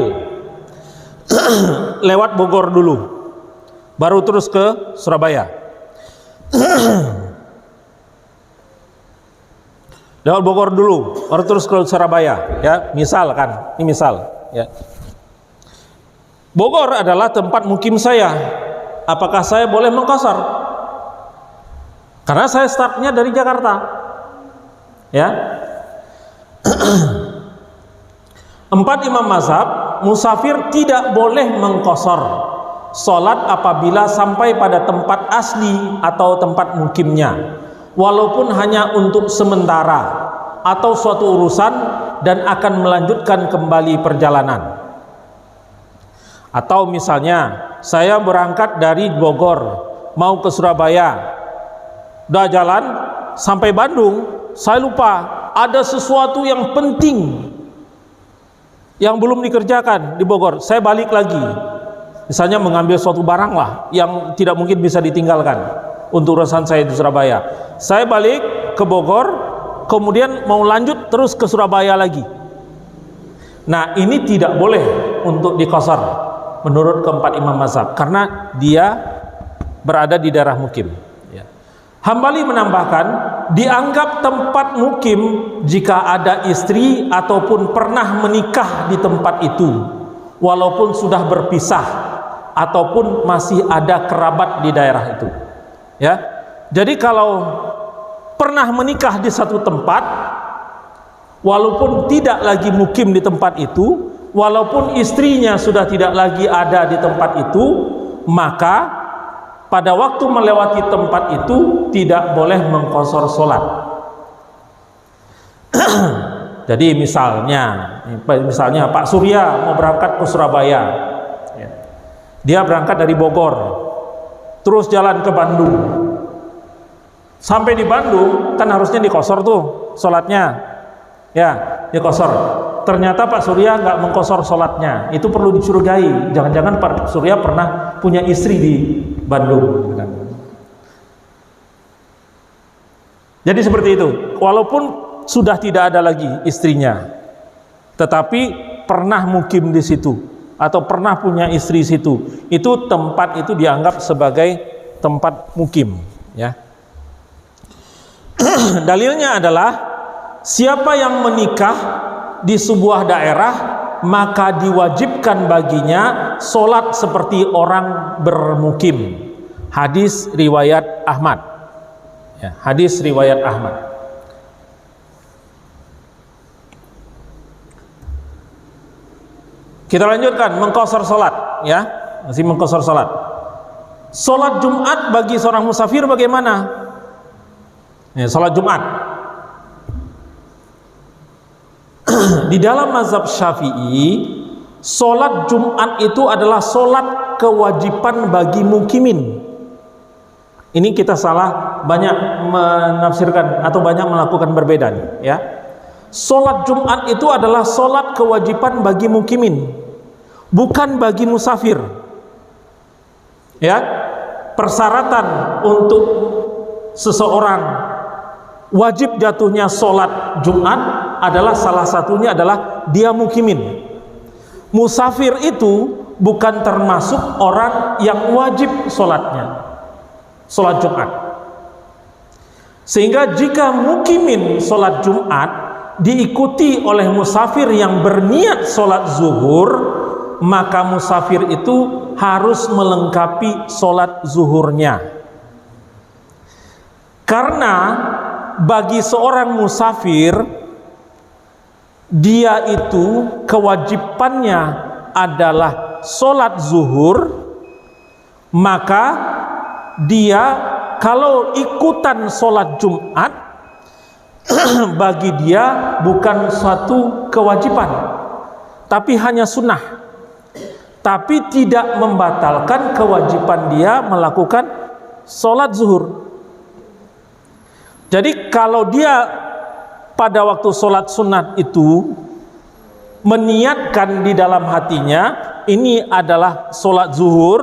lewat Bogor dulu, baru terus ke Surabaya. Lewat Bogor dulu, baru terus ke Surabaya, ya. Misalkan, ini misal, ya. Bogor adalah tempat mukim saya. Apakah saya boleh mengqashar? Karena saya startnya dari Jakarta, ya. 4 imam mazhab, musafir tidak boleh mengqashar sholat apabila sampai pada tempat asli atau tempat mukimnya, walaupun hanya untuk sementara atau suatu urusan dan akan melanjutkan kembali perjalanan. Atau misalnya saya berangkat dari Bogor mau ke Surabaya, udah jalan sampai Bandung, saya lupa ada sesuatu yang penting yang belum dikerjakan di Bogor, saya balik lagi. Misalnya mengambil suatu barang lah yang tidak mungkin bisa ditinggalkan untuk urusan saya di Surabaya. Saya balik ke Bogor, kemudian mau lanjut terus ke Surabaya lagi. Nah, ini tidak boleh untuk diqashar menurut keempat imam mazhab karena dia berada di daerah mukim, ya. Hambali menambahkan, dianggap tempat mukim jika ada istri ataupun pernah menikah di tempat itu, walaupun sudah berpisah ataupun masih ada kerabat di daerah itu. Ya. Jadi kalau pernah menikah di satu tempat, walaupun tidak lagi mukim di tempat itu, walaupun istrinya sudah tidak lagi ada di tempat itu, maka pada waktu melewati tempat itu tidak boleh mengqashar sholat. Jadi misalnya Pak Surya mau berangkat ke Surabaya, dia berangkat dari Bogor, terus jalan ke Bandung. Sampai di Bandung kan harusnya dikosor tuh sholatnya, ya dikosor. Ternyata Pak Surya nggak mengkosor sholatnya, itu perlu dicurigai. Jangan-jangan Pak Surya pernah punya istri di Bandung. Jadi seperti itu. Walaupun sudah tidak ada lagi istrinya, tetapi pernah mukim di situ atau pernah punya istri situ, itu tempat itu dianggap sebagai tempat mukim, ya. Dalilnya adalah siapa yang menikah di sebuah daerah maka diwajibkan baginya sholat seperti orang bermukim. Hadis riwayat Ahmad, ya, hadis riwayat Ahmad. Kita lanjutkan mengqashar sholat, ya, masih mengqashar sholat. Sholat Jumat bagi seorang musafir bagaimana? Ya, sholat Jumat di dalam mazhab Syafi'i, sholat Jumat itu adalah sholat kewajiban bagi mukimin. Ini kita salah banyak menafsirkan atau banyak melakukan berbeda nih, ya. Sholat Jumat itu adalah sholat kewajiban bagi mukimin, bukan bagi musafir. Ya, persyaratan untuk seseorang wajib jatuhnya sholat Jumat adalah salah satunya adalah dia mukimin. Musafir itu bukan termasuk orang yang wajib sholatnya, sholat Jumat. Sehingga jika mukimin sholat Jumat diikuti oleh musafir yang berniat sholat zuhur, maka musafir itu harus melengkapi sholat zuhurnya. Karena bagi seorang musafir, dia itu kewajibannya adalah sholat zuhur, maka dia kalau ikutan sholat Jumat bagi dia bukan suatu kewajiban, tapi hanya sunnah, tapi tidak membatalkan kewajiban dia melakukan sholat zuhur. Jadi kalau dia pada waktu sholat sunat itu meniatkan di dalam hatinya ini adalah sholat zuhur,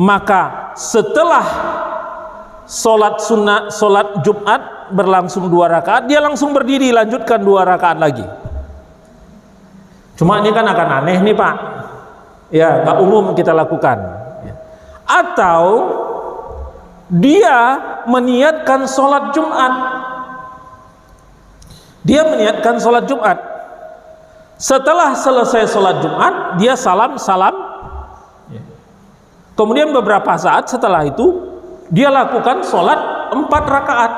maka setelah sholat sunat, sholat Jumat berlangsung 2 rakaat, dia langsung berdiri lanjutkan 2 rakaat lagi. Cuma ini kan akan aneh nih Pak, ya nggak umum kita lakukan. Atau dia meniatkan sholat Jumat, dia meniatkan sholat Jumat, setelah selesai sholat Jumat dia salam, kemudian beberapa saat setelah itu dia lakukan sholat 4 rakaat,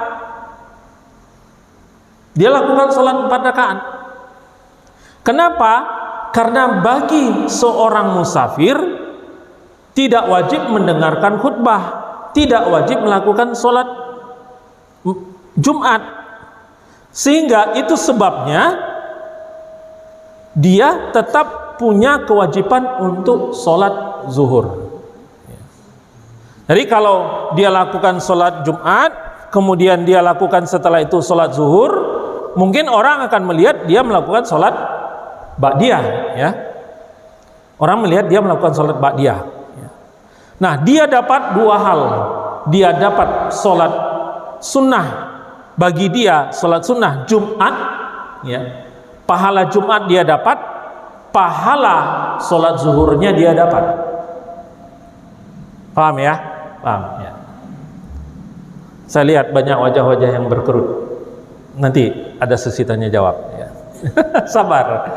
dia lakukan sholat 4 rakaat. Kenapa? Karena bagi seorang musafir tidak wajib mendengarkan khutbah, tidak wajib melakukan sholat Jumat, sehingga itu sebabnya dia tetap punya kewajiban untuk sholat zuhur. Jadi kalau dia lakukan sholat Jumat, kemudian dia lakukan setelah itu sholat zuhur, mungkin orang akan melihat dia melakukan sholat ba'diyah, ya. Orang melihat dia melakukan sholat ba'diyah. Nah, dia dapat 2 hal. Dia dapat sholat sunnah, bagi dia sholat sunnah Jumat, ya. Pahala Jumat dia dapat, pahala sholat zuhurnya dia dapat. Paham ya? Paham ya. Saya lihat banyak wajah-wajah yang berkerut. Nanti ada sesi tanya jawab, ya. Sabar.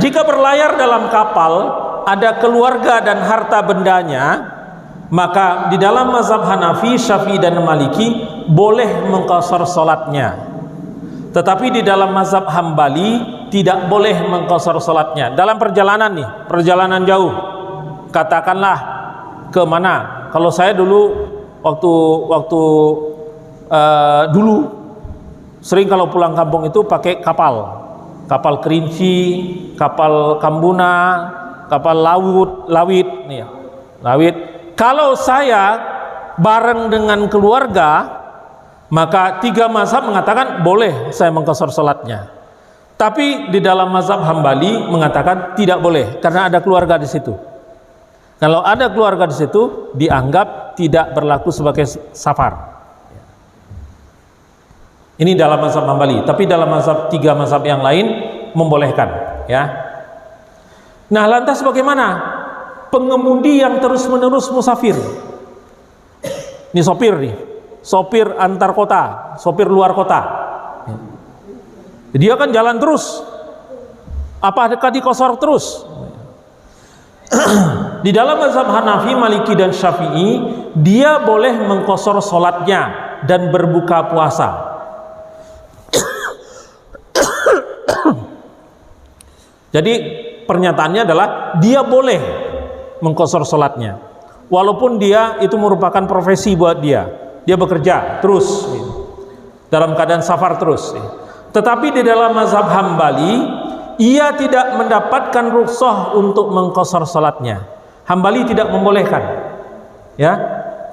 Jika berlayar dalam kapal ada keluarga dan harta bendanya, Maka di dalam mazhab Hanafi, Syafi'i dan Maliki boleh mengqashar salatnya. Tetapi di dalam mazhab Hambali tidak boleh mengqashar salatnya. Dalam perjalanan nih, perjalanan jauh. Katakanlah ke mana? Kalau saya dulu waktu dulu sering kalau pulang kampung itu pakai kapal Kerinci, kapal Kambuna, kapal Lawit nih ya. Lawit. Kalau saya bareng dengan keluarga, maka 3 mazhab mengatakan boleh saya mengqashar salatnya. Tapi di dalam mazhab Hambali mengatakan tidak boleh karena ada keluarga di situ. Kalau ada keluarga di situ dianggap tidak berlaku sebagai safar. Ini dalam mazhab Hambali, tapi dalam mazhab 3 mazhab yang lain membolehkan, ya. Nah, lantas bagaimana pengemudi yang terus-menerus musafir? Ini sopir antar kota, sopir luar kota. Dia kan jalan terus. Apakah dikosor terus? Di dalam mazhab Hanafi, Maliki dan Syafi'i, dia boleh mengqashar salatnya dan berbuka puasa. Jadi pernyataannya adalah dia boleh mengqashar salatnya, walaupun dia itu merupakan profesi buat dia bekerja terus dalam keadaan safar terus. Tetapi di dalam mazhab Hambali ia tidak mendapatkan rukhsah untuk mengqashar salatnya. Hambali tidak membolehkan, ya.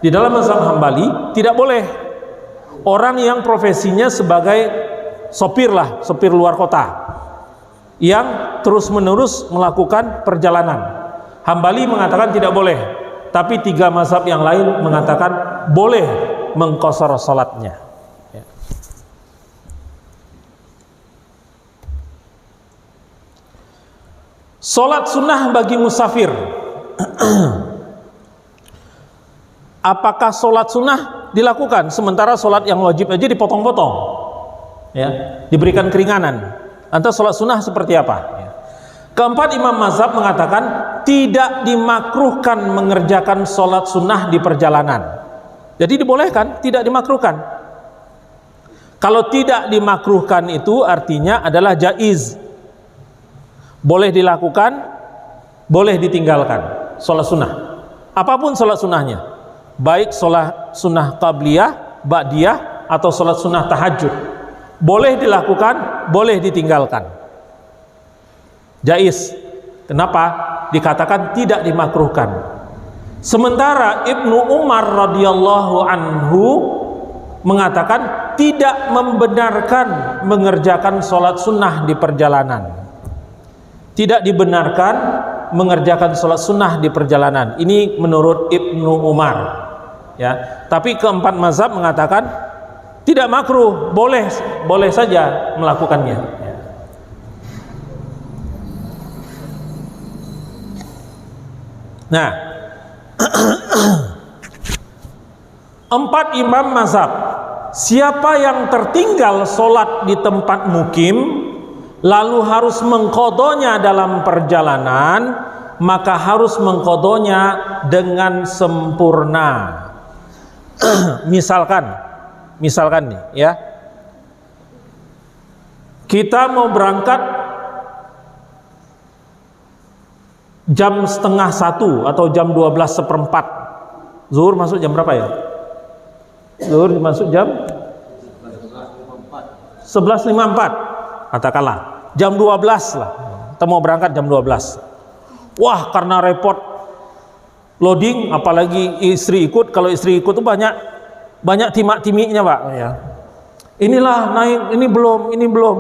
Di dalam mazhab Hambali tidak boleh orang yang profesinya sebagai sopir luar kota yang terus-menerus melakukan perjalanan. Hambali mengatakan tidak boleh, tapi 3 mazhab yang lain mengatakan boleh mengqashar salatnya. Ya. Salat sunnah bagi musafir. Apakah salat sunnah dilakukan sementara salat yang wajib aja dipotong-potong? Ya, diberikan keringanan. Lantas salat sunnah seperti apa? Ya. Keempat imam mazhab mengatakan tidak dimakruhkan mengerjakan salat sunnah di perjalanan. Jadi dibolehkan, tidak dimakruhkan. Kalau tidak dimakruhkan itu artinya adalah jaiz. Boleh dilakukan, boleh ditinggalkan. Salat sunnah, apapun salat sunnahnya, baik salat sunnah qabliyah, ba'diyah, atau salat sunnah tahajud, boleh dilakukan, boleh ditinggalkan. Jaiz. Kenapa? Dikatakan tidak dimakruhkan. Sementara Ibnu Umar radhiyallahu anhu mengatakan tidak membenarkan mengerjakan salat sunnah di perjalanan. Tidak dibenarkan mengerjakan salat sunnah di perjalanan. Ini menurut Ibnu Umar, ya. Tapi keempat mazhab mengatakan tidak makruh, boleh saja melakukannya, ya. Nah, 4 imam mazhab, siapa yang tertinggal sholat di tempat mukim lalu harus mengqadhonya dalam perjalanan, maka harus mengqadhonya dengan sempurna. Misalkan nih, ya, kita mau berangkat jam 12:30 atau jam 12:15. Zuhur masuk jam berapa ya? Zuhur masuk jam 11:54 katakanlah. Jam 12 lah, kita mau berangkat jam 12. Wah, karena repot loading, apalagi istri ikut. Kalau istri ikut tuh banyak timak-timiknya, Pak, ya. Inilah naik, ini belum.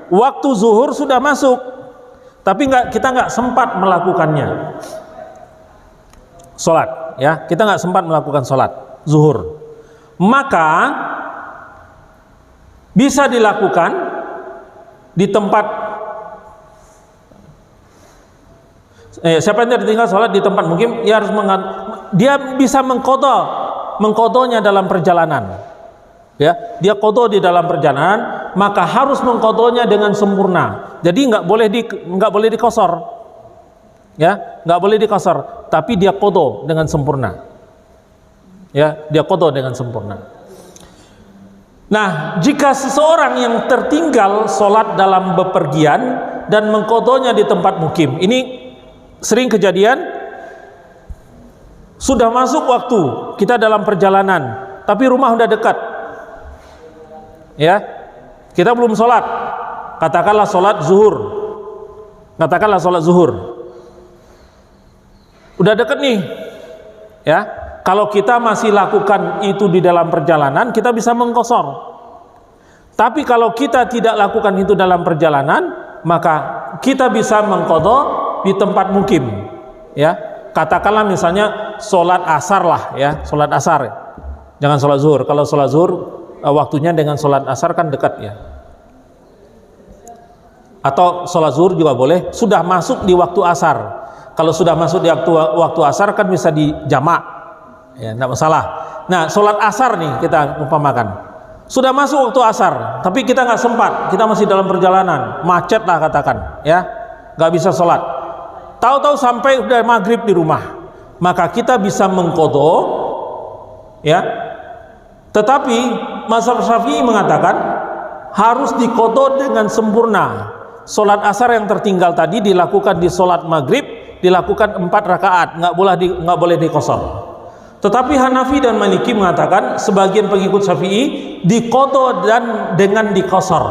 Waktu zuhur sudah masuk, tapi kita nggak sempat melakukannya. Sholat, ya, kita nggak sempat melakukan sholat zuhur. Maka bisa dilakukan di tempat, siapa yang tertinggal sholat di tempat mungkin, dia bisa mengqadhonya dalam perjalanan, ya. Dia qadho di dalam perjalanan, maka harus mengqadhonya dengan sempurna. Jadi nggak boleh dikosor, Ya, nggak boleh dikosor, tapi dia qadha dengan sempurna. Ya, dia qadha dengan sempurna. Nah, jika seseorang yang tertinggal sholat dalam bepergian dan mengqadhanya di tempat mukim, ini sering kejadian, sudah masuk waktu kita dalam perjalanan, tapi rumah udah dekat. Ya, kita belum sholat, katakanlah sholat zuhur, udah deket nih, ya. Kalau kita masih lakukan itu di dalam perjalanan, kita bisa mengqashar. Tapi kalau kita tidak lakukan itu dalam perjalanan, maka kita bisa mengqadha di tempat mukim. Ya, katakanlah misalnya sholat asar lah, ya, sholat asar. Jangan sholat zuhur. Kalau sholat zuhur waktunya dengan sholat asar kan dekat, ya. Atau sholat zuhur juga boleh. Sudah masuk di waktu asar. Kalau sudah masuk di waktu asar kan bisa dijamak, ya, tidak masalah. Nah, sholat asar nih kita umpamakan, sudah masuk waktu asar, tapi kita nggak sempat, kita masih dalam perjalanan, macet lah katakan, ya, nggak bisa sholat. Tahu-tahu sampai udah maghrib di rumah, maka kita bisa mengqadha, ya. Tetapi mazhab Syafi'i mengatakan harus diqadha dengan sempurna. Sholat asar yang tertinggal tadi dilakukan di sholat maghrib, dilakukan 4 rakaat, nggak boleh dikosor. Tetapi Hanafi dan Maliki mengatakan, sebagian pengikut Syafi'i, diqadha dan dengan dikosor.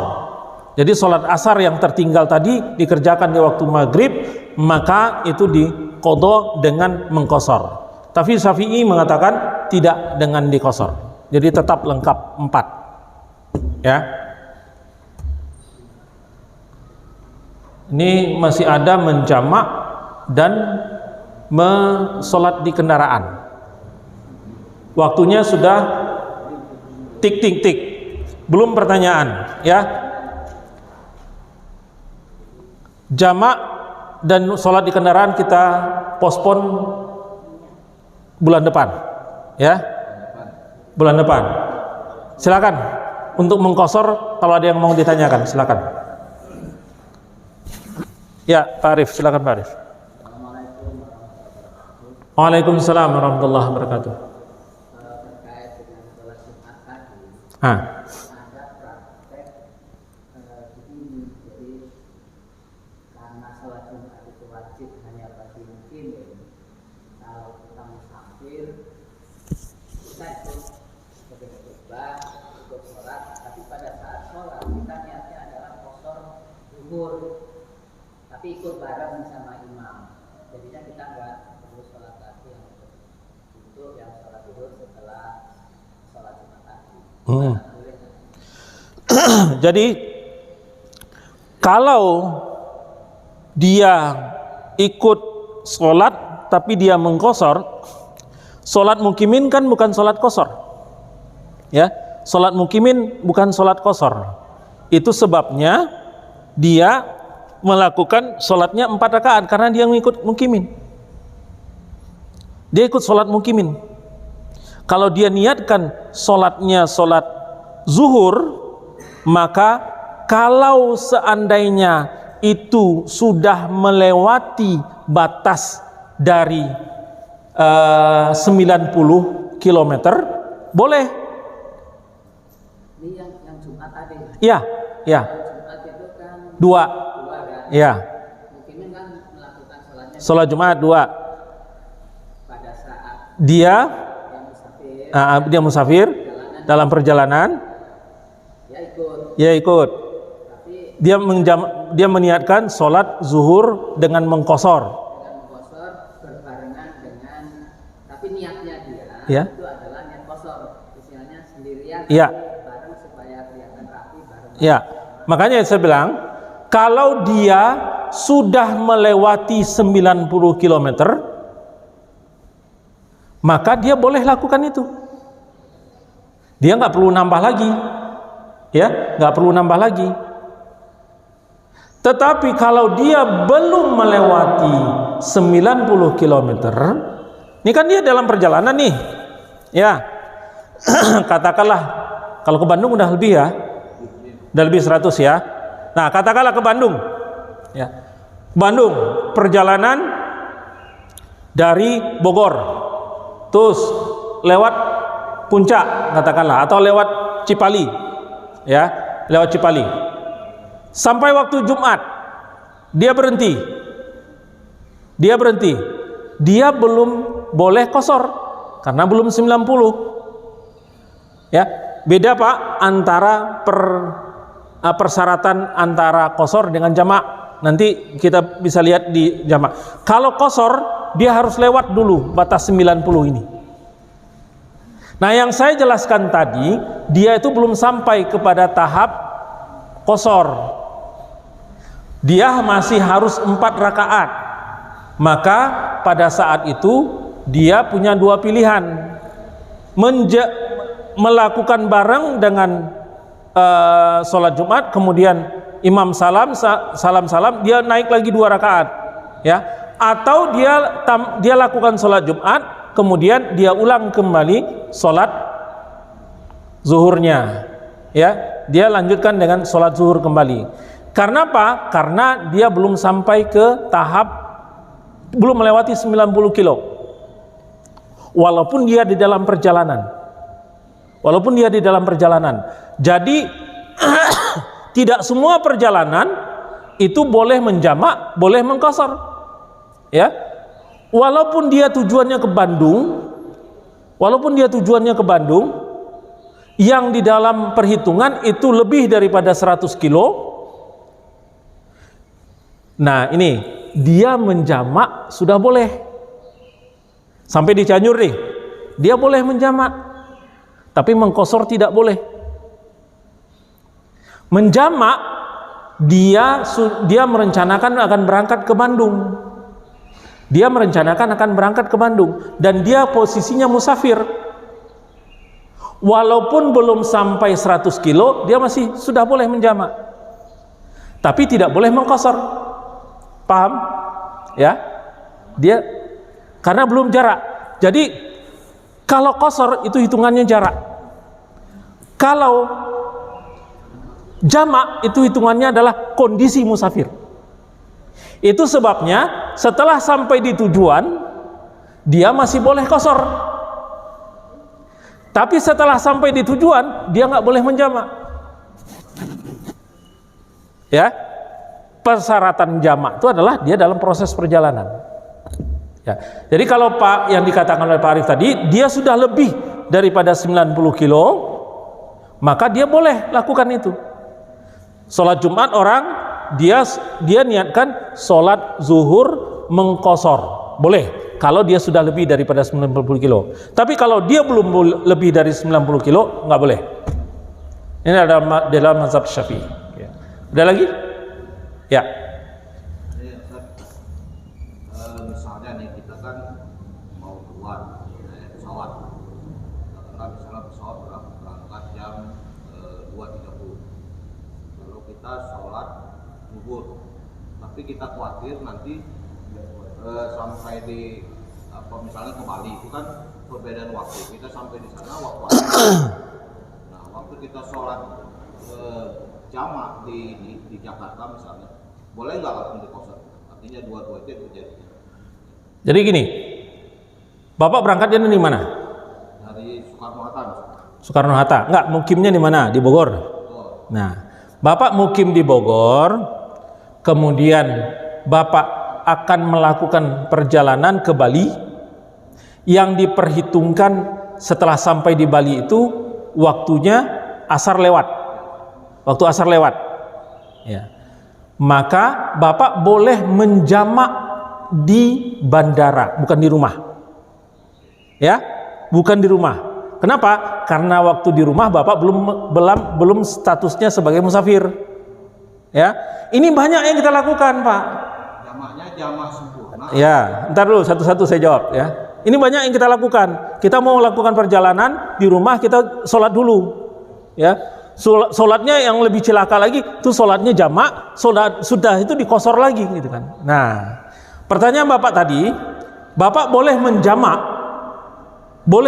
Jadi sholat asar yang tertinggal tadi dikerjakan di waktu maghrib, maka itu diqadha dengan mengqashar. Tapi Syafi'i mengatakan tidak dengan dikosor. Jadi tetap lengkap 4. Ya. Ini masih ada menjamak dan sholat di kendaraan. Waktunya sudah tik. Belum pertanyaan, ya. Jamak dan sholat di kendaraan kita pospon bulan depan, ya. Bulan depan. Silakan untuk mengqashar, kalau ada yang mau ditanyakan, silakan. Ya, Pak Arif, silakan Pak Arif. Waalaikumsalam warahmatullahi wabarakatuh. Terkait dengan sholat Jumat tadi, ada praktek begini, jadi karena sholat Jumat itu wajib hanya bagi mungkin, kalau kita musafir, kita ikut sebagai khutbah, ikut sholat, tapi pada saat sholat kita niatnya adalah qashar zuhur, tapi ikut bareng sama imam, jadinya kita nggak perlu sholat lagi yang untuk yang sholat zuhur setelah sholat Jumat tadi. Jadi kalau dia ikut sholat tapi dia mengqashar, sholat mukimin kan bukan sholat qashar, ya. Sholat mukimin bukan sholat qashar. Itu sebabnya dia melakukan sholatnya 4 rakaat karena dia mengikut mukimin. Dia ikut sholat mukimin. Kalau dia niatkan sholatnya sholat zuhur, maka kalau seandainya itu sudah melewati batas dari 90 km, boleh. Ini yang Jumat tadi. Ya. Jumat itu kan 2. kan? Ya. Mukimin kan melakukan sholatnya Sholat Jumat 2. pada saat Dia yang musafir dalam perjalanan, ya ikut. Tapi Tapi dia meniatkan sholat zuhur dengan mengqashar. dengan qashar berbarengan dengan, tapi niatnya dia Ya. itu adalah niat qashar, istilahnya sendirian, Ya. bareng supaya kelihatan rapi bareng. Ya, makanya saya bilang, kalau dia sudah melewati 90 km, maka dia boleh lakukan itu. Dia nggak perlu nambah lagi, ya, nggak perlu nambah lagi. Tetapi kalau dia belum melewati 90 km, ini kan dia dalam perjalanan nih, ya. Katakanlah kalau ke Bandung udah lebih, ya, udah lebih 100, ya. Nah, katakanlah ke Bandung, ya. Bandung perjalanan dari Bogor, terus lewat Puncak katakanlah, atau lewat Cipali, ya, lewat Cipali. Sampai waktu Jumat, dia berhenti. Dia belum boleh qashar karena belum 90. Ya, beda Pak antara persyaratan antara qashar dengan jamak. Nanti kita bisa lihat di jamak. Kalau qashar dia harus lewat dulu batas 90 ini. Nah, yang saya jelaskan tadi, dia itu belum sampai kepada tahap qashar. Dia masih harus 4 rakaat. Maka pada saat itu dia punya 2 pilihan. Melakukan bareng dengan sholat Jumat, kemudian imam salam, dia naik lagi 2 rakaat, ya. Atau dia lakukan sholat Jumat, kemudian dia ulang kembali sholat zuhurnya, ya. Dia lanjutkan dengan sholat zuhur kembali. Karena apa? Karena dia belum sampai ke tahap, belum melewati 90 kilo. Walaupun dia di dalam perjalanan. Jadi tidak semua perjalanan itu boleh menjamak, boleh mengqashar, ya. Walaupun dia tujuannya ke Bandung, yang di dalam perhitungan itu lebih daripada 100 kilo. Nah, ini dia menjamak sudah boleh. Sampai di Cianjur nih, dia boleh menjamak, tapi mengqashar tidak boleh. Menjamak, dia merencanakan akan berangkat ke Bandung. Dan dia posisinya musafir. Walaupun belum sampai 100 kilo, dia masih sudah boleh menjamak, tapi tidak boleh mengqashar. Paham? Ya, dia karena belum jarak. Jadi kalau qashar itu hitungannya jarak. Kalau jamak itu hitungannya adalah kondisi musafir. Itu sebabnya setelah sampai di tujuan dia masih boleh qashar. Tapi setelah sampai di tujuan dia nggak boleh menjamak. Ya. Persyaratan jamak itu adalah dia dalam proses perjalanan, ya. Jadi kalau Pak yang dikatakan oleh Pak Arif tadi, dia sudah lebih daripada 90 kilo, maka dia boleh lakukan itu. Sholat Jumat orang dia niatkan sholat zuhur mengqashar, boleh kalau dia sudah lebih daripada 90 kilo. Tapi kalau dia belum lebih dari 90 kilo, nggak boleh. Ini adalah dalam mazhab Syafi'i, ya. Ada lagi? Ya. Misalnya nih kita kan mau keluar pesawat, misalnya pesawat berangkat jam 2.30. Lalu kita sholat zuhur, tapi kita khawatir nanti sampai di misalnya ke Bali itu kan perbedaan waktu. Kita sampai di sana waktu nah, waktu kita sholat jamak di Jakarta misalnya, boleh nggak langsung diqashar? Artinya dua-dua itu terjadi. Jadi gini, Bapak berangkatnya dari mana? Dari Soekarno-Hatta. Soekarno-Hatta. Enggak, mukimnya di mana? Di Bogor. Nah, Bapak mukim di Bogor, kemudian Bapak akan melakukan perjalanan ke Bali. Yang diperhitungkan setelah sampai di Bali itu waktunya asar lewat. Waktu asar lewat, ya. Maka Bapak boleh menjamak di bandara, bukan di rumah, ya, bukan di rumah. Kenapa? Karena waktu di rumah Bapak belum statusnya sebagai musafir, ya. Ini banyak yang kita lakukan, Pak. Jamaknya jamak sempurna. Ya, ntar dulu satu-satu saya jawab, ya. Ini banyak yang kita lakukan. Kita mau lakukan perjalanan di rumah, kita sholat dulu, ya. Sholatnya yang lebih celaka lagi itu sholatnya jamak, sholat sudah itu diqashar lagi, gitu kan. Nah, pertanyaan Bapak tadi, Bapak boleh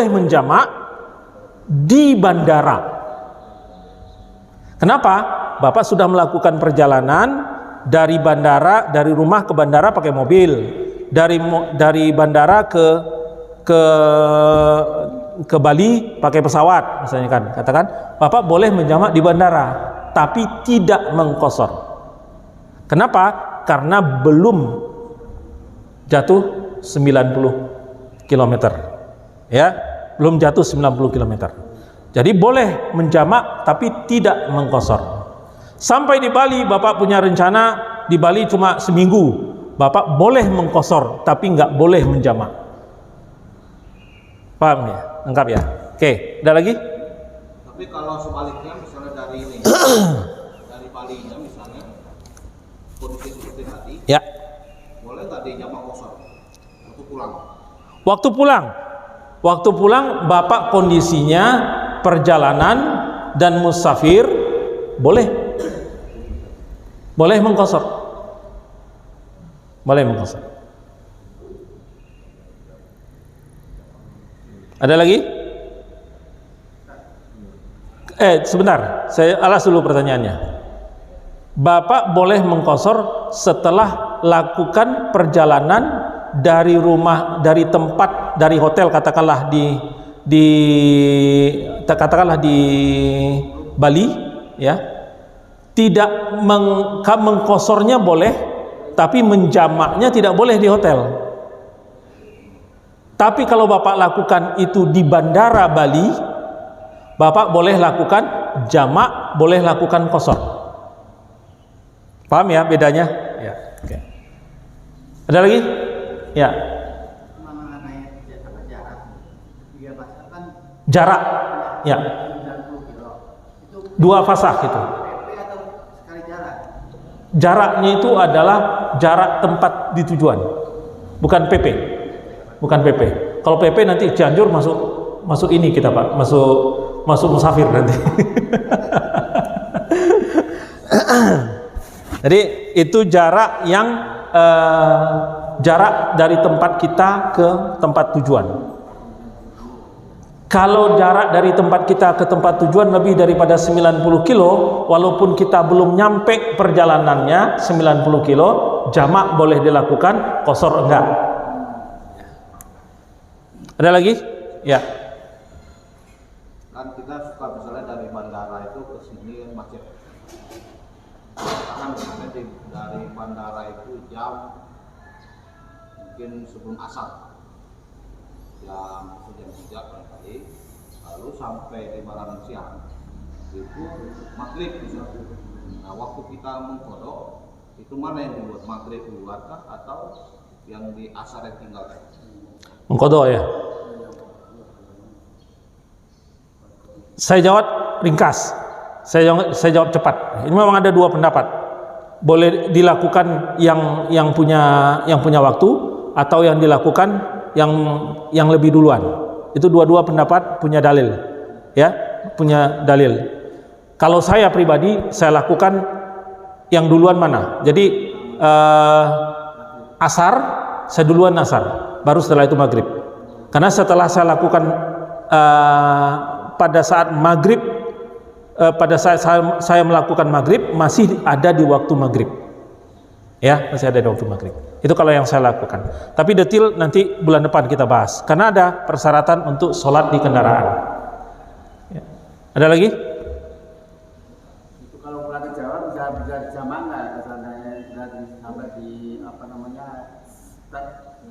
menjamak di bandara. Kenapa? Bapak sudah melakukan perjalanan dari rumah ke bandara pakai mobil, dari bandara ke Bali pakai pesawat misalnya kan, katakan Bapak boleh menjamak di bandara tapi tidak mengqashar. Kenapa? Karena belum jatuh 90 km. Ya, belum jatuh 90 km. Jadi boleh menjamak tapi tidak mengqashar. Sampai di Bali Bapak punya rencana di Bali cuma seminggu, Bapak boleh mengqashar tapi nggak boleh menjamak. Paham ya? Lengkap ya? Oke, ada lagi? Tapi kalau sebaliknya misalnya dari ini dari Balinya misalnya kondisi seperti tadi, Ya. boleh nggak dijamak qashar untuk pulang? Waktu pulang Bapak kondisinya perjalanan dan musafir boleh mengqashar. Boleh mengqashar. Ada lagi? Sebentar, saya alas dulu pertanyaannya. Bapak boleh mengqashar setelah lakukan perjalanan dari rumah, dari tempat, dari hotel katakanlah katakanlah di Bali, ya. Tidak mengqasharnya boleh, tapi menjamaknya tidak boleh di hotel. Tapi kalau Bapak lakukan itu di bandara Bali, Bapak boleh lakukan jamak, boleh lakukan qashar. Paham ya bedanya? Ya. Oke. Ada lagi? Ya. Mengenai jarak, dia kan Jarak. Ya. 90 kilo. Itu 2 fasah gitu. PP atau sekali jarak? Jaraknya itu adalah jarak tempat di tujuan, bukan PP. Bukan PP. Kalau PP nanti Cianjur masuk ini kita Pak, masuk musafir nanti. Jadi itu jarak yang jarak dari tempat kita ke tempat tujuan. Kalau jarak dari tempat kita ke tempat tujuan lebih daripada 90 kilo, walaupun kita belum nyampe perjalanannya 90 kilo, jamak boleh dilakukan, qashar enggak. Ada lagi? Ya. Kan kita suka misalnya dari bandara itu ke sini kan macet. Kan misalnya dari bandara itu jam mungkin sebelum asar, jam 3 barangkali, lalu sampai di Baranang siang itu maghrib misalnya. Nah waktu kita mengkodok itu mana yang dibuat maghrib duluankah atau yang di asar yang tinggalkan? Mengkodok ya. Saya jawab ringkas. Saya jawab cepat. Ini memang ada 2 pendapat. Boleh dilakukan yang punya waktu atau yang dilakukan yang lebih duluan. Itu dua-dua pendapat punya dalil. Ya, punya dalil. Kalau saya pribadi saya lakukan yang duluan mana? Jadi asar, saya duluan asar, baru setelah itu maghrib. Karena setelah saya lakukan pada saat maghrib, pada saat saya melakukan maghrib masih ada di waktu maghrib, ya masih ada di waktu maghrib. Itu kalau yang saya lakukan. Tapi detail nanti bulan depan kita bahas. Karena ada persyaratan untuk sholat di kendaraan. Ya. Ada lagi? Itu kalau pulang ke Jawa bisa jamak nggak? Dari sampai di apa namanya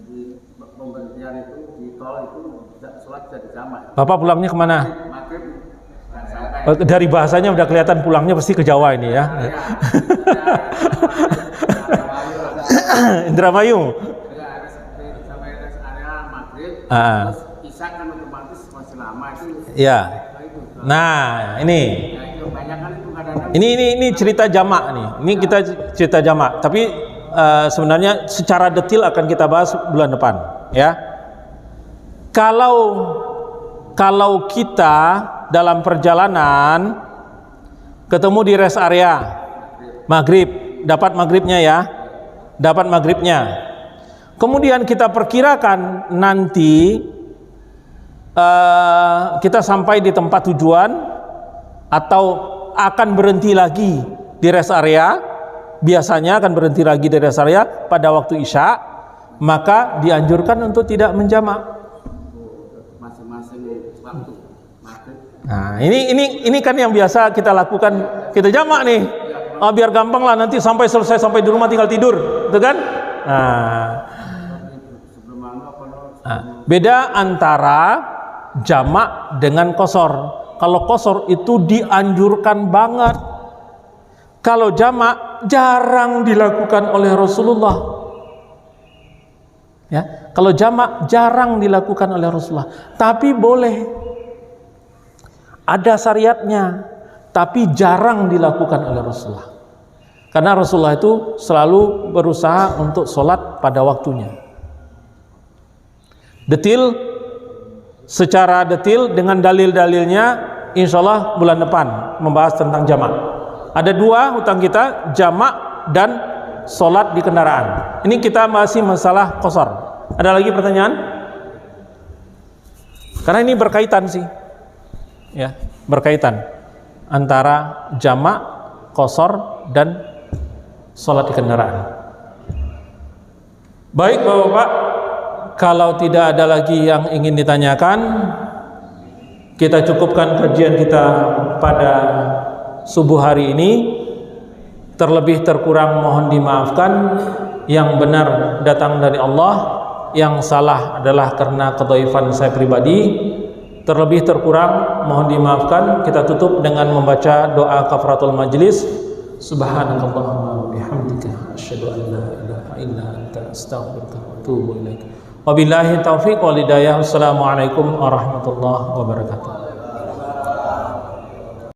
di pemberhentian itu di tol itu sholat bisa dijamak. Bapak pulangnya kemana? Maghrib sampai. Dari bahasanya udah kelihatan pulangnya pasti ke Jawa ini ya. Indramayu. Sampai rest area maghrib, terus isya kan otomatis masih lama itu. Ya. Nah, ini. Ya, itu banyak kan itu kadang-kadang. Ini cerita jamak nih. Ini kita cerita jamak. Tapi sebenarnya secara detail akan kita bahas bulan depan, ya. Kalau kita dalam perjalanan ketemu di rest area maghrib, dapat maghribnya ya. Dapat maghribnya. Kemudian kita perkirakan nanti kita sampai di tempat tujuan atau akan berhenti lagi di rest area. Biasanya akan berhenti lagi di rest area pada waktu isya. maka dianjurkan untuk tidak menjamak. Masing-masing waktu maghrib. Nah, ini kan yang biasa kita lakukan, kita jamak nih. Biar gampang lah, nanti sampai selesai sampai di rumah tinggal tidur, gitu kan? Beda antara jamak dengan qasar. Kalau qasar itu dianjurkan banget. Kalau jamak jarang dilakukan oleh Rasulullah. Ya, kalau jamak jarang dilakukan oleh Rasulullah, tapi boleh. Ada syariatnya, tapi jarang dilakukan oleh Rasulullah. Karena Rasulullah itu selalu berusaha untuk sholat pada waktunya. Detil, secara detil dengan dalil-dalilnya, insya Allah bulan depan membahas tentang jamak. Ada dua hutang kita, jamak dan sholat di kendaraan. Ini kita masih masalah qasar. Ada lagi pertanyaan? Karena ini berkaitan sih, ya, berkaitan antara jamak, qasar dan sholat di kendaraan. Baik Bapak-bapak, kalau tidak ada lagi yang ingin ditanyakan, kita cukupkan kajian kita pada subuh hari ini. Terlebih terkurang mohon dimaafkan. Yang benar datang dari Allah, yang salah adalah karena kedhaifan saya pribadi. Terlebih terkurang mohon dimaafkan. Kita tutup dengan membaca doa kafaratul majlis. Subhanakallahumma wa bihamdika asyhadu an la ilaha illa anta astaghfiruka wa atubu ilaik. Wabillahi taufiq wal hidayah. Wassalamualaikum warahmatullahi wabarakatuh.